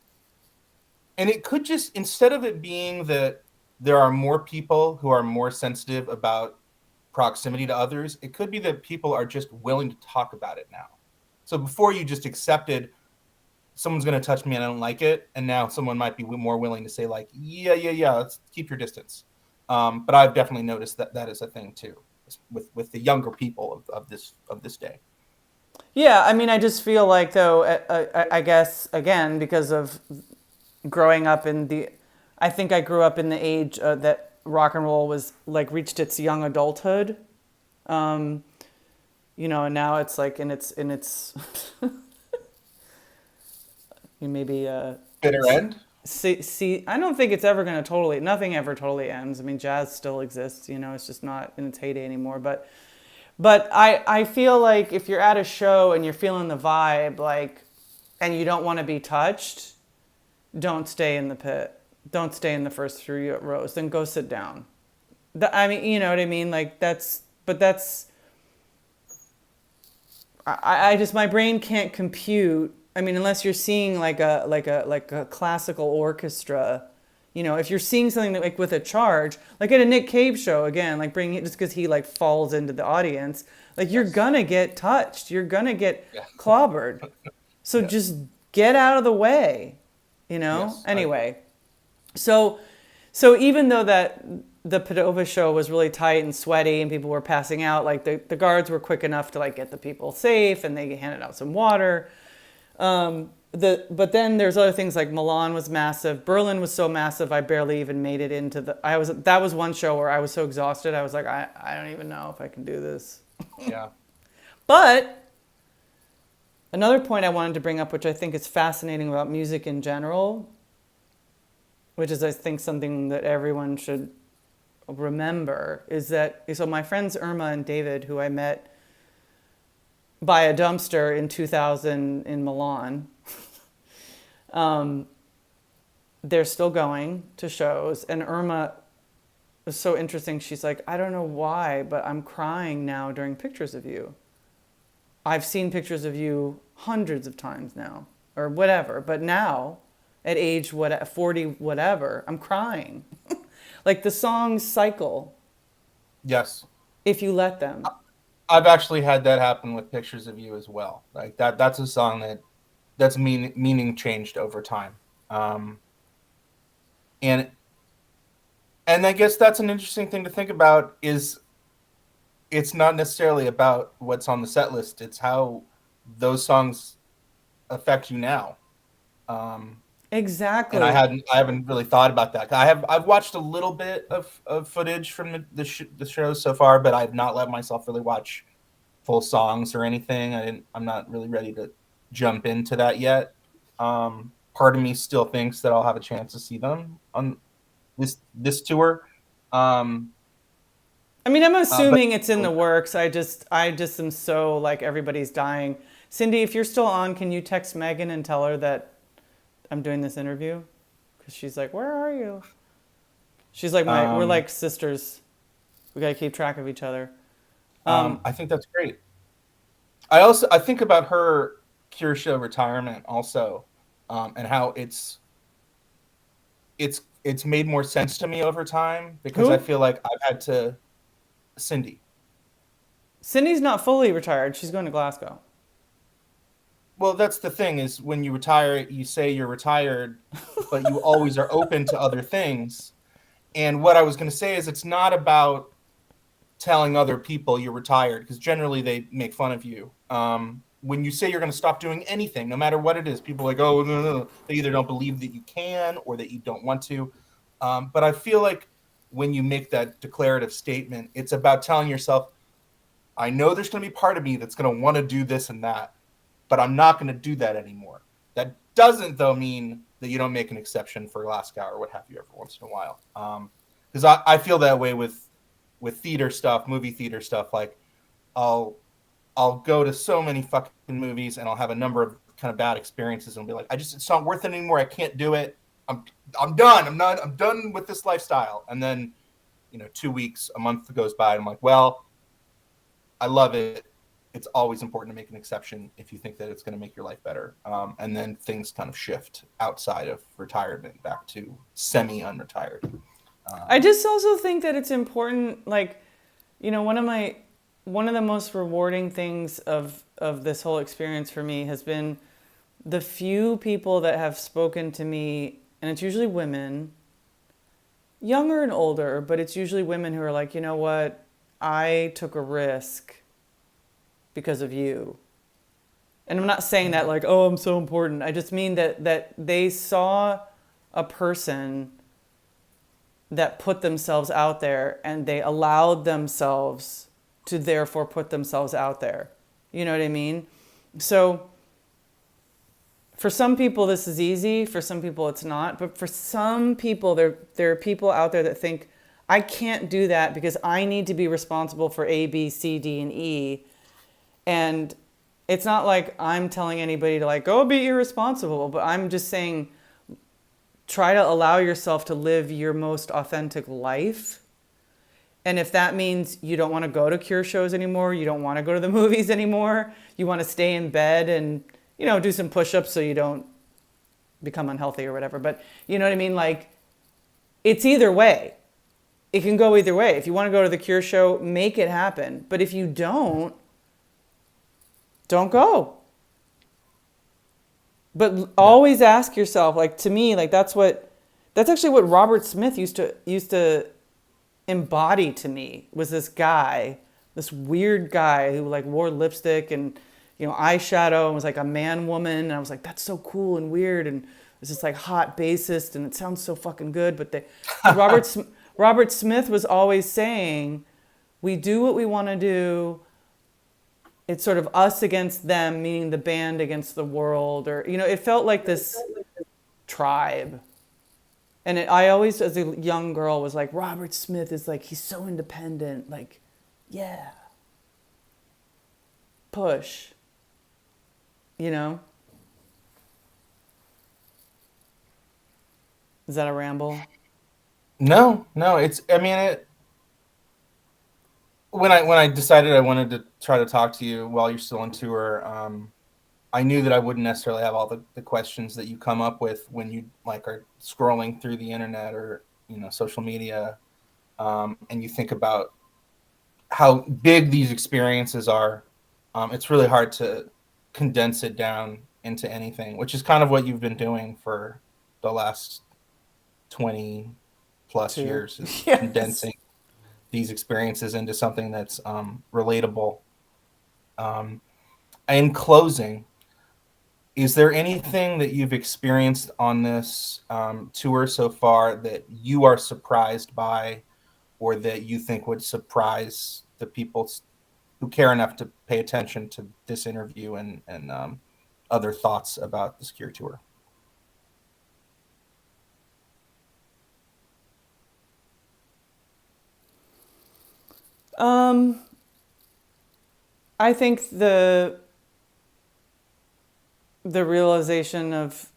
it could just, instead of it being that there are more people who are more sensitive about proximity to others, it could be that people are just willing to talk about it now. So before you just accepted someone's going to touch me and I don't like it, and now someone might be more willing to say like, yeah, let's keep your distance. But I've definitely noticed that that is a thing too, with the younger people of this day. yeah. I mean, I just feel like though, I guess again because of growing up I think I grew up in the age that rock and roll was like reached its young adulthood. Um, and now it's like in its maybe Bitter end. see, I don't think it's ever going to nothing ever totally ends. I mean, jazz still exists, it's just not in its heyday anymore. But I feel like if you're at a show and you're feeling the vibe, like, and you don't want to be touched, don't stay in the pit. don't stay in the first 3 rows. Then go sit down. I mean, you know what I mean? Like that's. I just my brain can't compute. I mean, unless you're seeing like a classical orchestra, you know, if you're seeing something that, like with a charge, like at a Nick Cave show again, like bringing it just because he like falls into the audience, like you're Yes. gonna get touched, you're gonna get Yeah. clobbered. So Yes. just get out of the way, you know. Yes. I agree. Anyway, so so even though that the Padova show was really tight and sweaty and people were passing out, like the guards were quick enough to like get the people safe and they handed out some water. But then there's other things like Milan was massive. Berlin was so massive I barely even made it into the that was one show where I was so exhausted I was like I don't even know if I can do this. Yeah. But another point I wanted to bring up, which I think is fascinating about music in general, which is I think something that everyone should remember, is that so my friends Irma and David, who I met by a dumpster in 2000 in Milan, they're still going to shows. And Irma was so interesting. She's like, I don't know why, but I'm crying now during pictures of you. I've seen pictures of you hundreds of times now, or whatever. But now, at age 40, whatever, I'm crying. Like the songs cycle Yes. if you let them. I've actually had that happen with Pictures of You as well. Like that's a song that's meaning changed over time. Um, and I guess that's an interesting thing to think about is it's not necessarily about what's on the set list. It's how those songs affect you now. Um, and Exactly. I haven't really thought about that. I've watched a little bit of footage from the shows so far, but I've not let myself really watch full songs or anything. I'm not really ready to jump into that yet. Part of me still thinks that I'll have a chance to see them on this tour. Um, I mean, I'm but assuming it's in the works. I just am so like everybody's dying. Cindy, if you're still on, can you text Megan and tell her that I'm doing this interview? Because she's like, where are you? She's like we're um, like sisters. We gotta keep track of each other. Um, I think that's great. I think about her Cure show retirement also, and how it's made more sense to me over time because I who? feel like I've had to Cindy. Cindy's not fully retired. She's going to Glasgow. Well, that's the thing is when you retire, you say you're retired, but you always are open to other things. And what I was going to say is it's not about telling other people you're retired because generally they make fun of you. When you say you're going to stop doing anything, no matter what it is, people are like, oh, no, no, no. They either don't believe that you can or that you don't want to. But I feel like when you make that declarative statement, it's about telling yourself, I know there's going to be part of me that's going to want to do this and that, but I'm not going to do that anymore. That doesn't, though, mean that you don't make an exception for Glasgow or what have you every once in a while. Because I feel that way with theater stuff, movie theater stuff. Like I'll go to so many fucking movies and I'll have a number of kind of bad experiences and be like, it's not worth it anymore. I can't do it. I'm done. I'm done with this lifestyle. And then, 2 weeks, a month goes by, and I'm like, well, I love it. It's always important to make an exception if you think that it's going to make your life better. And then things kind of shift outside of retirement back to semi-unretired. I just also think that it's important, like, one of the most rewarding things of this whole experience for me has been the few people that have spoken to me, and it's usually women, younger and older, but it's usually women who are like, you know what, I took a risk because of you. And I'm not saying that like, oh, I'm so important. I just mean that they saw a person that put themselves out there and they allowed themselves to therefore put themselves out there. You know what I mean? So for some people this is easy, for some people it's not, but for some people there are people out there that think I can't do that because I need to be responsible for A, B, C, D, and E. And it's not like I'm telling anybody to like go be irresponsible, but I'm just saying try to allow yourself to live your most authentic life. And if that means you don't want to go to Cure shows anymore, you don't want to go to the movies anymore, you want to stay in bed and, do some push-ups so you don't become unhealthy or whatever. But you know what I mean? Like, it's either way. It can go either way. If you want to go to the Cure show, make it happen. But if you don't go. But always ask yourself, like, to me, like, that's actually what Robert Smith used to embody to me, was this guy, this weird guy who like wore lipstick and, eyeshadow and was like a man woman. And I was like, that's so cool and weird. And it's this like hot bassist and it sounds so fucking good. But Robert Smith was always saying, we do what we want to do. It's sort of us against them, meaning the band against the world, or, it felt like this tribe. And I always, as a young girl, was like, Robert Smith is like, he's so independent. Like, yeah. Push. Is that a ramble? No, when I decided I wanted to try to talk to you while you're still on tour, I knew that I wouldn't necessarily have all the questions that you come up with when you like are scrolling through the internet or social media, and you think about how big these experiences are. It's really hard to condense it down into anything, which is kind of what you've been doing for the last 20 plus years, is Yes. condensing these experiences into something that's relatable. In closing, is there anything that you've experienced on this tour so far that you are surprised by, or that you think would surprise the people who care enough to pay attention to this interview and other thoughts about this Cure tour? I think the realization of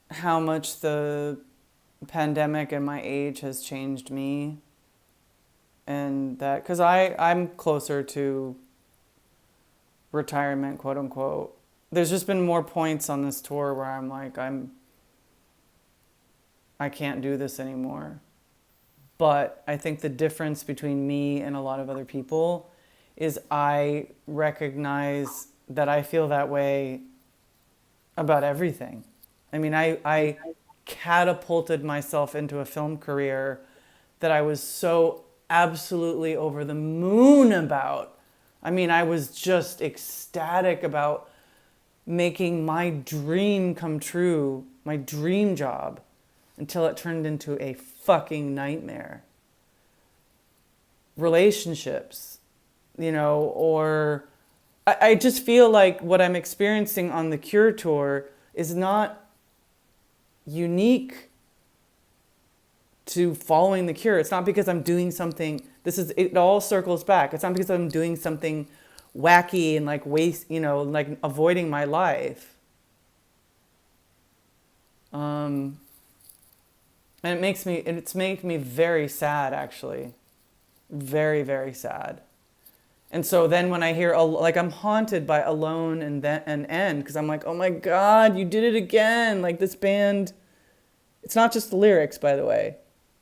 how much the pandemic and my age has changed me, and that, because I'm closer to retirement, quote unquote. There's just been more points on this tour where I'm like, I can't do this anymore. But I think the difference between me and a lot of other people is I recognize that I feel that way about everything. I mean, I catapulted myself into a film career that I was so absolutely over the moon about. I mean, I was just ecstatic about making my dream come true, my dream job, until it turned into a fucking nightmare. Relationships, or I just feel like what I'm experiencing on the Cure tour is not unique to following the Cure. It's not because I'm doing something, it all circles back. It's not because I'm doing something wacky and like like avoiding my life. And it's made me very sad, actually. Very, very sad. And so then when I hear, like, I'm haunted by Alone and End, because I'm like, oh my God, you did it again. Like, this band, it's not just the lyrics, by the way.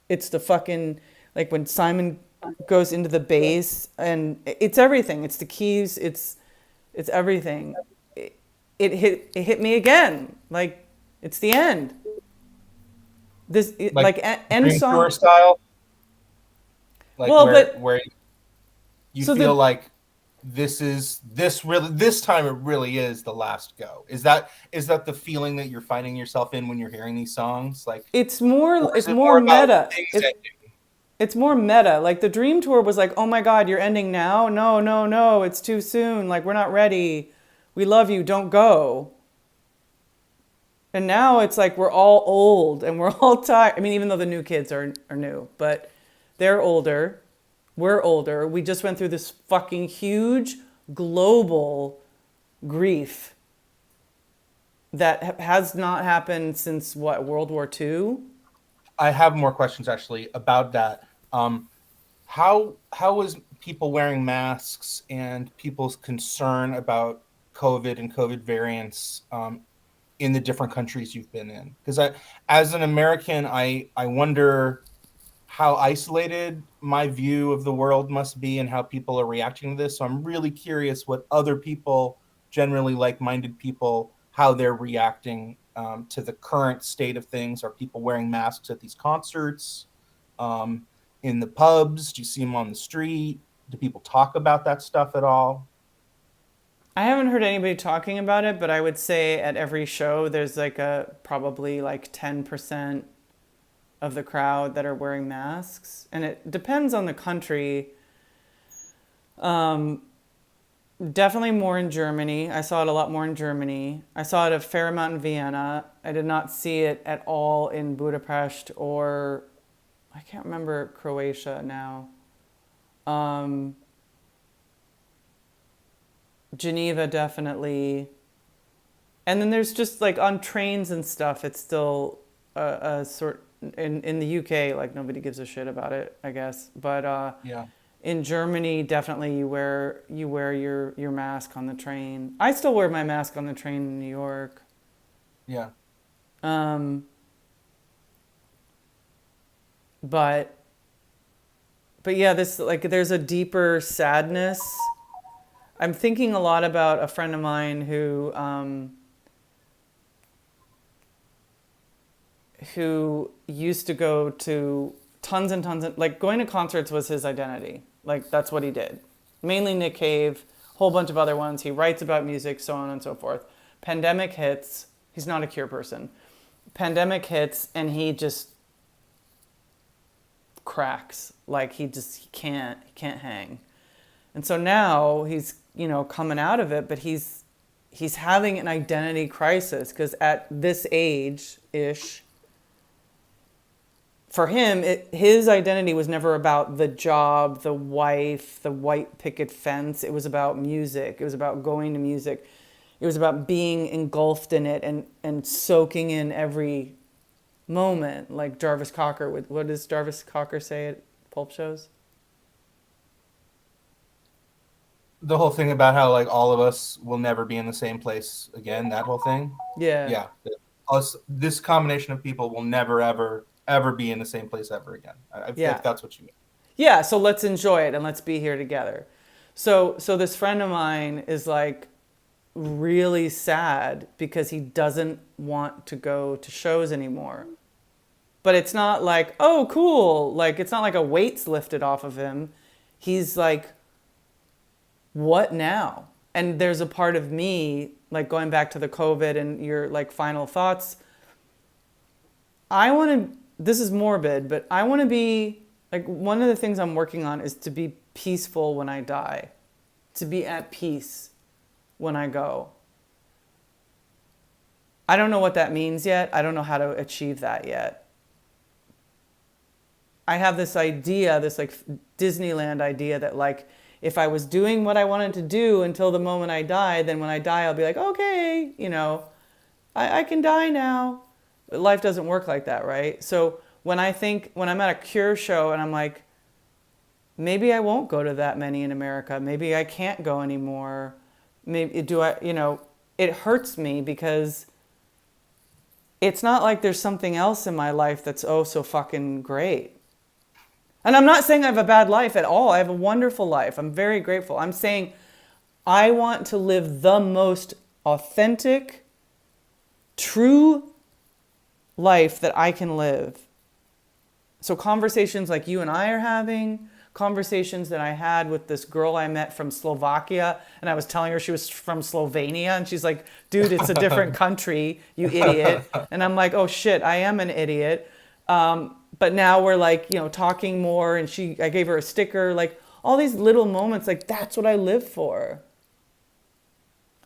It's the fucking, like, when Simon goes into the bass, and it's everything. It's the keys, it's everything. It hit me again. Like, it's the end. This end song Tour style, like, well, where you feel like this time it really is the last go. Is that the feeling that you're finding yourself in when you're hearing these songs? Like, it's more meta. It's more meta. Like, the Dream Tour was like, oh my God, you're ending now? No, it's too soon. Like, we're not ready. We love you. Don't go. And now it's like we're all old and we're all tired. I mean, even though the new kids are new, but they're older. We're older. We just went through this fucking huge global grief. that has not happened since what, World War II? I have more questions actually about that. How is people wearing masks and people's concern about COVID and COVID variants in the different countries you've been in? Because as an American, I wonder how isolated my view of the world must be and how people are reacting to this. So I'm really curious what other people, generally like-minded people, how they're reacting to the current state of things. Are people wearing masks at these concerts? Um, in the pubs? Do you see them on the street? Do people talk about that stuff at all? I haven't heard anybody talking about it, but I would say at every show there's like a probably like 10% of the crowd that are wearing masks. And it depends on the country. Um, Definitely more in Germany. I saw it a lot more in Germany. I saw it a fair amount in Vienna. I did not see it at all in Budapest or I can't remember Croatia now. Um, Geneva definitely. And then there's just like on trains and stuff, it's still a sort in the UK, like nobody gives a shit about it, I guess. But Yeah, in Germany, definitely you wear your mask on the train. I still wear my mask on the train in New York. yeah. Um, but but yeah, this like there's a deeper sadness. I'm thinking a lot about a friend of mine who used to go to tons and tons of like going to concerts was his identity. Like that's what he did. Mainly Nick Cave, whole bunch of other ones. He writes about music, so on and so forth. Pandemic hits. He's not a Cure person. Pandemic hits and he just cracks. Like he can't hang. And so now he's, coming out of it, but he's having an identity crisis because at this age ish, for him, his identity was never about the job, the wife, the white picket fence. It was about music. It was about going to music. It was about being engulfed in it and soaking in every moment. Like Jarvis Cocker, what does Jarvis Cocker say at pulp shows? The whole thing about how like all of us will never be in the same place again, that whole thing. Yeah. Yeah. Us, this combination of people will never ever be in the same place ever again. I Yeah. think that's what you mean. Yeah, so let's enjoy it and let's be here together. So this friend of mine is like really sad because he doesn't want to go to shows anymore. But it's not like, oh, cool. Like, it's not like a weight's lifted off of him. He's like, what now? And there's a part of me, like going back to the COVID and your like final thoughts. I want to, this is morbid, but I want to be, like, one of the things I'm working on is to be peaceful when I die, to be at peace when I go. I don't know what that means yet. I don't know how to achieve that yet. I have this idea, this like Disneyland idea that like if I was doing what I wanted to do until the moment I die, then when I die, I'll be like, okay, I can die now. But life doesn't work like that, right? So when I'm at a Cure show and I'm like, maybe I won't go to that many in America. Maybe I can't go anymore. Maybe it hurts me because it's not like there's something else in my life that's oh so fucking great. And I'm not saying I have a bad life at all. I have a wonderful life. I'm very grateful. I'm saying I want to live the most authentic, true life that I can live. So conversations like you and I are having, conversations that I had with this girl I met from Slovakia, and I was telling her she was from Slovenia, and she's like, dude, it's a different country, you idiot. And I'm like, oh shit, I am an idiot. But now we're like, talking more, and I gave her a sticker, like all these little moments, like that's what I live for.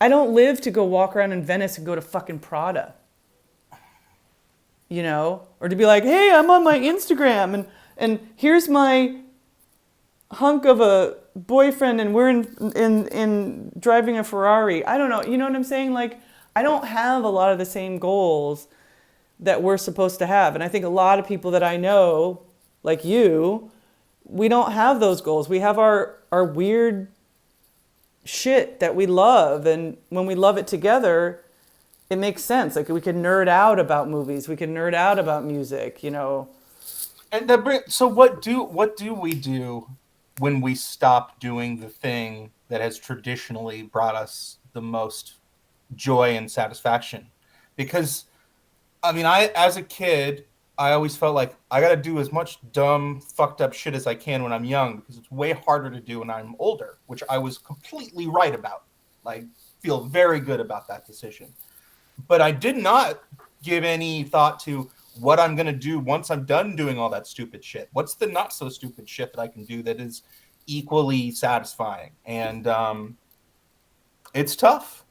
I don't live to go walk around in Venice and go to fucking Prada. Or to be like, hey, I'm on my Instagram and here's my hunk of a boyfriend and we're in driving a Ferrari. I don't know. You know what I'm saying? Like, I don't have a lot of the same goals that we're supposed to have. And I think a lot of people that I know, like you, we don't have those goals. We have our weird shit that we love. And when we love it together, it makes sense. Like we can nerd out about movies, we can nerd out about music, you know. And so what do we do when we stop doing the thing that has traditionally brought us the most joy and satisfaction? Because I mean, I as a kid, I always felt like I got to do as much dumb, fucked up shit as I can when I'm young because it's way harder to do when I'm older, which I was completely right about. Like, feel very good about that decision. But I did not give any thought to what I'm going to do once I'm done doing all that stupid shit. What's the not so stupid shit that I can do that is equally satisfying? And it's tough.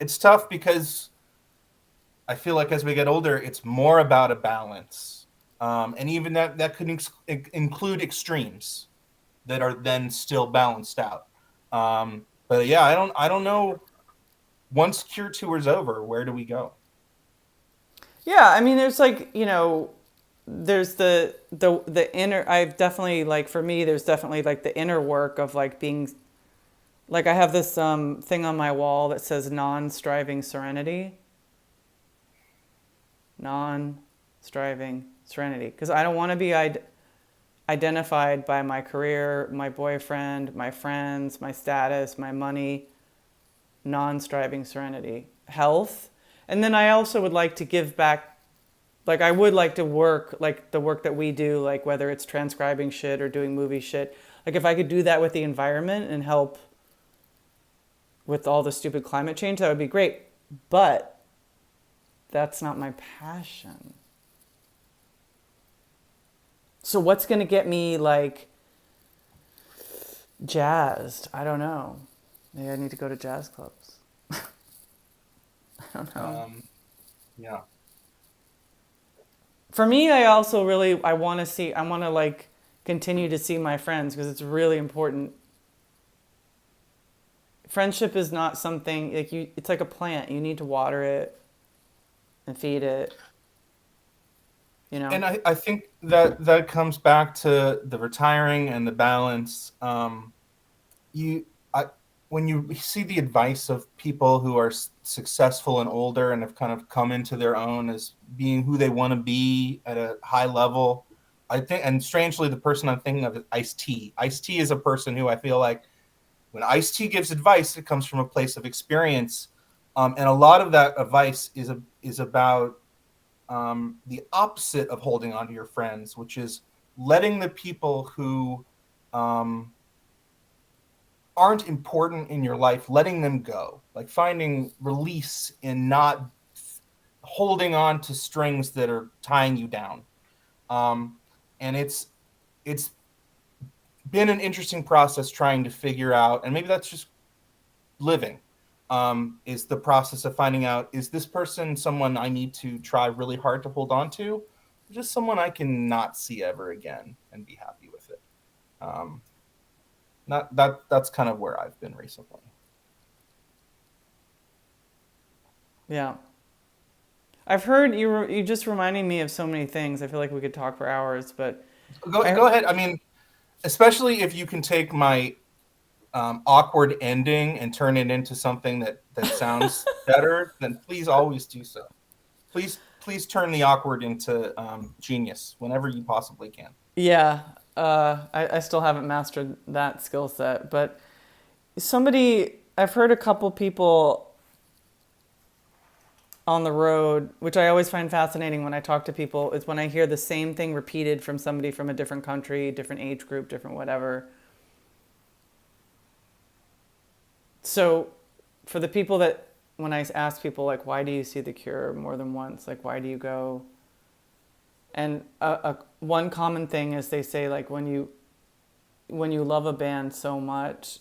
It's tough because I feel like as we get older, it's more about a balance, and even that could include extremes that are then still balanced out. But yeah, I don't know. Once Cure Tour's over, where do we go? Yeah, I mean, there's like, you know, there's the inner. I've definitely like for me, there's definitely like the inner work of like being like I have this thing on my wall that says non-striving serenity, non-striving serenity, because I don't want to be identified by my career, my boyfriend, my friends, my status, my money. Non-striving serenity, health, and then I also would like to give back. Like I would like to work like the work that we do, like whether it's transcribing shit or doing movie shit. Like if I could do that with the environment and help with all the stupid climate change, that would be great. But that's not my passion. So what's going to get me like jazzed? I don't know. Maybe I need to go to jazz clubs. I don't know. Yeah. For me, I also really I want to see. I want to like continue to see my friends because it's really important. Friendship is not something like you. It's like a plant. You need to water it and feed it. You know. And I think that comes back to the retiring and the balance. You I When you see the advice of people who are successful and older and have kind of come into their own as being who they want to be at a high level, I think, and strangely, the person I'm thinking of is Ice-T. Ice-T is a person who I feel like when Ice-T gives advice, it comes from a place of experience, and a lot of that advice is about the opposite of holding on to your friends, which is letting the people who um, aren't important in your life, letting them go, like finding release in not holding on to strings that are tying you down. Um, and it's been an interesting process trying to figure out, and maybe that's just living, is the process of finding out, is this person someone I need to try really hard to hold on to, or just someone I can not see ever again and be happy with it. Not that's kind of where I've been recently. Yeah. I've heard you just reminding me of so many things. I feel like we could talk for hours, but Go ahead. I mean, especially if you can take my awkward ending and turn it into something that sounds better, then please always do so. Please turn the awkward into genius whenever you possibly can. yeah, I still haven't mastered that skill set. But I've heard a couple people on the road, which I always find fascinating when I talk to people, is when I hear the same thing repeated from somebody from a different country, different age group, different whatever. So, for the people that, when I ask people, like, why do you see The Cure more than once? Like, why do you go? And one common thing is they say, like, when you love a band so much,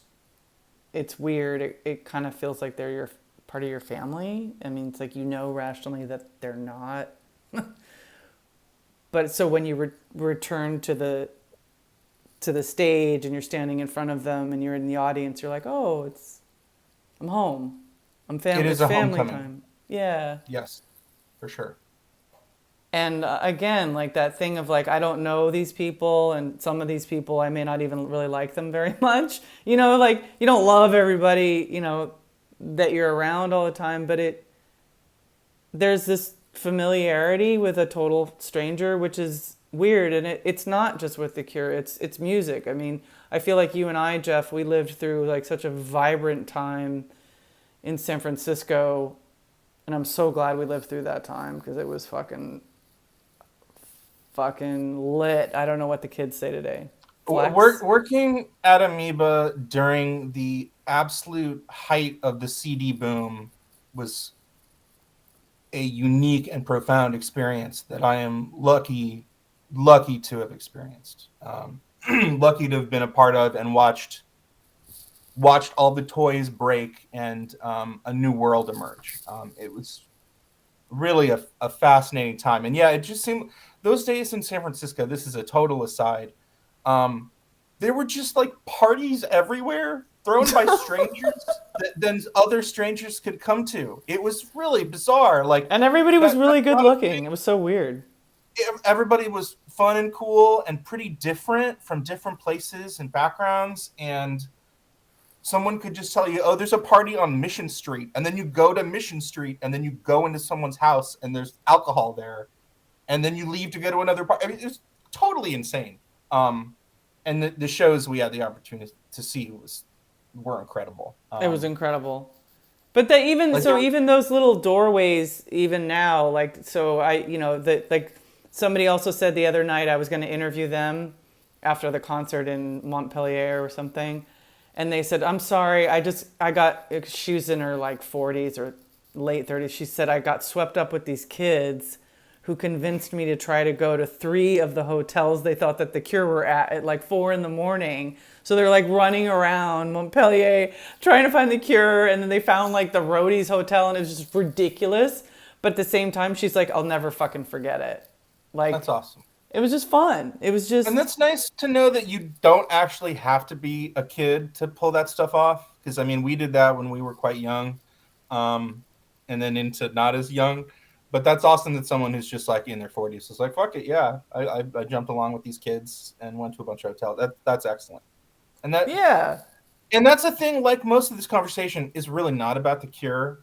it's weird. It kind of feels like they're your part of your family. I mean, it's like you know rationally that they're not. But so when you return to the stage and you're standing in front of them and you're in the audience, you're like, oh, I'm home. It is It's a family homecoming. time. Yeah. Yes, for sure. And again, like that thing of like, I don't know these people, and some of these people, I may not even really like them very much. Like you don't love everybody, that you're around all the time, but there's this familiarity with a total stranger, which is weird. And it's not just with the Cure, it's music. I mean, I feel like you and I, Jeff, we lived through like such a vibrant time in San Francisco, and I'm so glad we lived through that time because it was fucking lit. I don't know what the kids say today. Flex. Working at Amoeba during the absolute height of the CD boom was a unique and profound experience that I am lucky to have experienced. Lucky to have been a part of and watched all the toys break and a new world emerge. It was really a fascinating time. And yeah, it just seemed those days in San Francisco, this is a total aside. Um, there were just like parties everywhere thrown by strangers that then other strangers could come to. It was really bizarre. Like And everybody was that really good looking. It was so weird. everybody was fun and cool and pretty different from different places and backgrounds. And someone could just tell you, oh, there's a party on Mission Street. And then you go to Mission Street and then you go into someone's house and there's alcohol there. And then you leave to go to another party. I mean, it was totally insane. And the shows we had the opportunity to see were incredible. It was incredible. But that even Like so, even those little doorways, even now, like so, that like somebody also said the other night I was going to interview them after the concert in Montpellier or something, and they said, "I'm sorry, I got she was in her like 40s or late 30s. She said I got swept up with these kids." Who convinced me to try to go to 3 of the hotels they thought that the Cure were at like 4 in the morning. So they're like running around Montpellier trying to find the Cure, and then they found like the Roadies Hotel, and it was just ridiculous. But at the same time, she's like, I'll never fucking forget it. Like, that's awesome. it was just fun. It was And just, that's nice to know that you don't actually have to be a kid to pull that stuff off. Because I mean, we did that when we were quite young, and then into not as young. But that's awesome that someone who's just like in their 40s is like, fuck it, yeah. I jumped along with these kids and went to a bunch of hotels. That's excellent. And yeah. that's a thing. Like most of this conversation is really not about the Cure,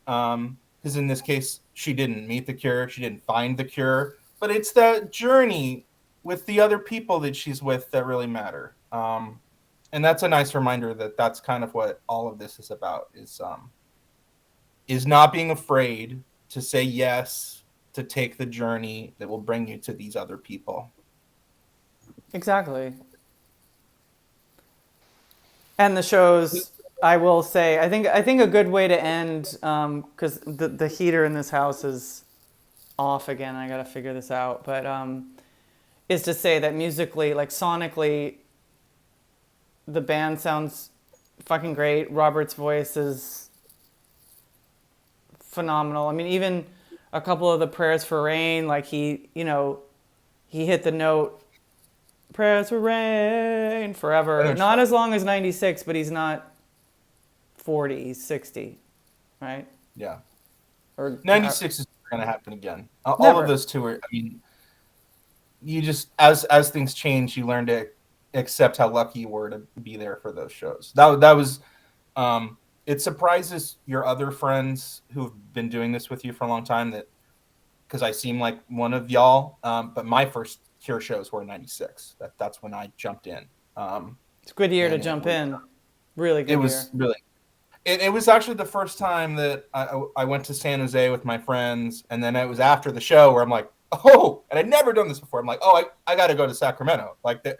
because in this case, she didn't meet the Cure, she didn't find the Cure, but it's that journey with the other people that she's with that really matter. And that's a nice reminder that that's kind of what all of this is about. Is not being afraid to say yes, to take the journey that will bring you to these other people. Exactly. And the shows, I will say, I think a good way to end, because the heater in this house is off again. I got to figure this out. But is to say that musically, like sonically, the band sounds fucking great. Robert's voice is phenomenal. I mean, even a couple of the prayers for rain, like he hit the note. Prayers for rain forever. Not as long as 96, but he's not 40. He's 60, right? Yeah. Or 96 is going to happen again. All never. of those two are, I mean, you just, as things change, you learn to accept how lucky you were to be there for those shows. That was, it surprises your other friends who've been doing this with you for a long time that, because I seem like one of y'all, but my first Cure shows were in 96. That's when I jumped in. It's a good year to jump in. Really good year. It was really, it was actually the first time that I went to San Jose with my friends, and then it was after the show where I'm like, oh, and I'd never done this before. I'm like, oh, I got to go to Sacramento. Like that,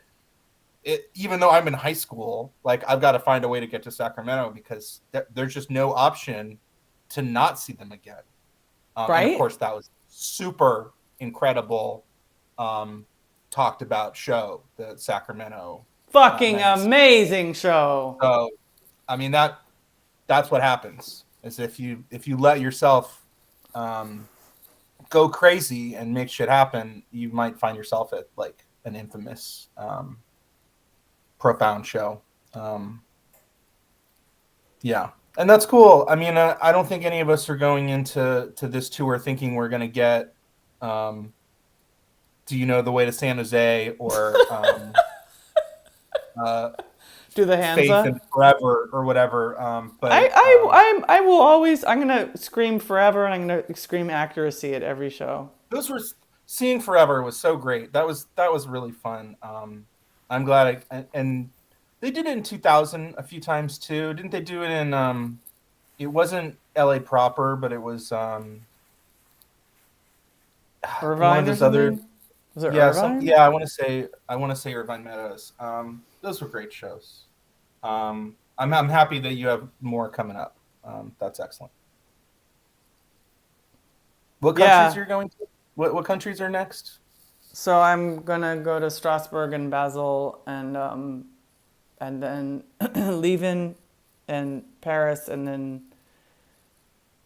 even though I'm in high school, like I've got to find a way to get to Sacramento because there's just no option to not see them again. Right? And of course, that was super incredible. Talked about show, the Sacramento. Fucking amazing show. So, I mean that's what happens is if you let yourself go crazy and make shit happen, you might find yourself at like an infamous profound show. Yeah. And that's cool. I mean, I don't think any of us are going into this tour thinking we're going to get, um, do you know the way to San Jose or uh, Do the Faith Hansa. and Forever or whatever. I, But I, I will always, I'm going to scream forever and I'm going to scream accuracy at every show. those were seeing Forever was so great. That was really fun. I'm glad and they did it in 2000 a few times too. Didn't they do it in? It wasn't LA proper, but it was one of Irvine or those other. something? Was it Yeah, Irvine? yeah. I want to say Irvine Meadows. Those were great shows. I'm happy that you have more coming up. That's excellent. What countries Yeah. are you going to? What countries are next? So I'm gonna go to Strasbourg and Basel and then Leuven and Paris and then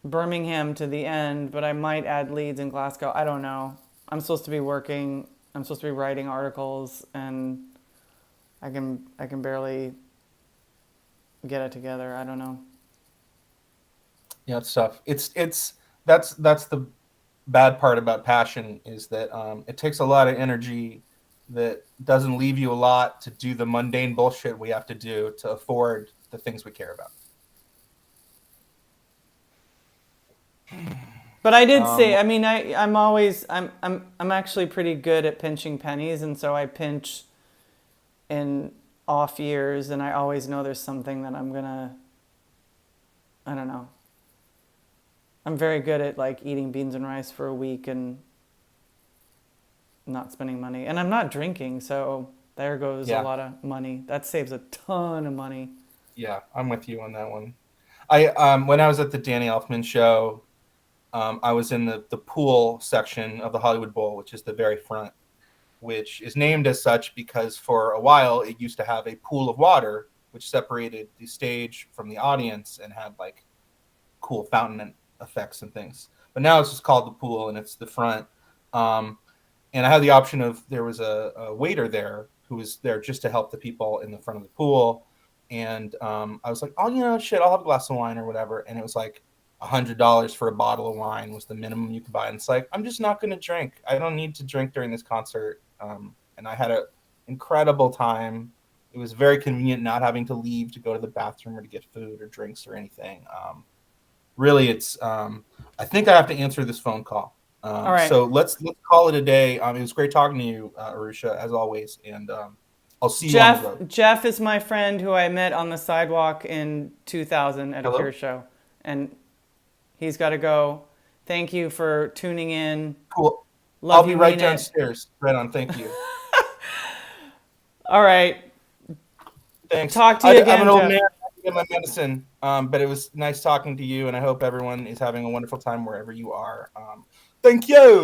Birmingham to the end, but I might add Leeds and Glasgow. I don't know. I'm supposed to be working. I'm supposed to be writing articles, and I can barely get it together. I don't know. Yeah, it's tough. That's the bad part about passion is that it takes a lot of energy that doesn't leave you a lot to do the mundane bullshit we have to do to afford the things we care about. But I did Um, say, I mean, I'm always I'm actually pretty good at pinching pennies, and so I pinch in off years, and I always know there's something that I'm gonna. I don't know. I'm very good at like eating beans and rice for a week and not spending money, and I'm not drinking, so there goes a yeah, lot of money. That saves a ton of money. yeah, I'm with you on that one. I when I was at the Danny Elfman show, I was in the pool section of the Hollywood Bowl, which is the very front, which is named as such because for a while it used to have a pool of water which separated the stage from the audience and had like cool fountain effects and things. But now it's just called the pool and it's the front. Um, and I had the option of there was a waiter there who was there just to help the people in the front of the pool. And I was like, oh, shit, I'll have a glass of wine or whatever. And it was like $100 for a bottle of wine was the minimum you could buy. And it's like, I'm just not going to drink. I don't need to drink during this concert. And I had an incredible time. It was very convenient not having to leave to go to the bathroom or to get food or drinks or anything. Really, it's. I think I have to answer this phone call. All right, So let's call it a day. It was great talking to you, Arusha, as always, and I'll see you on the Jeff. road. Jeff is my friend who I met on the sidewalk in 2000 at a Cure Hello. show, and he's got to go. Thank you for tuning in. Cool. I'll Love be you, right mean it. downstairs. Right on. Thank you. All right. Thanks. Talk to you I'm an again, old Jeff. man. I have to get my medicine. But it was nice talking to you, and I hope everyone is having a wonderful time wherever you are. Thank you.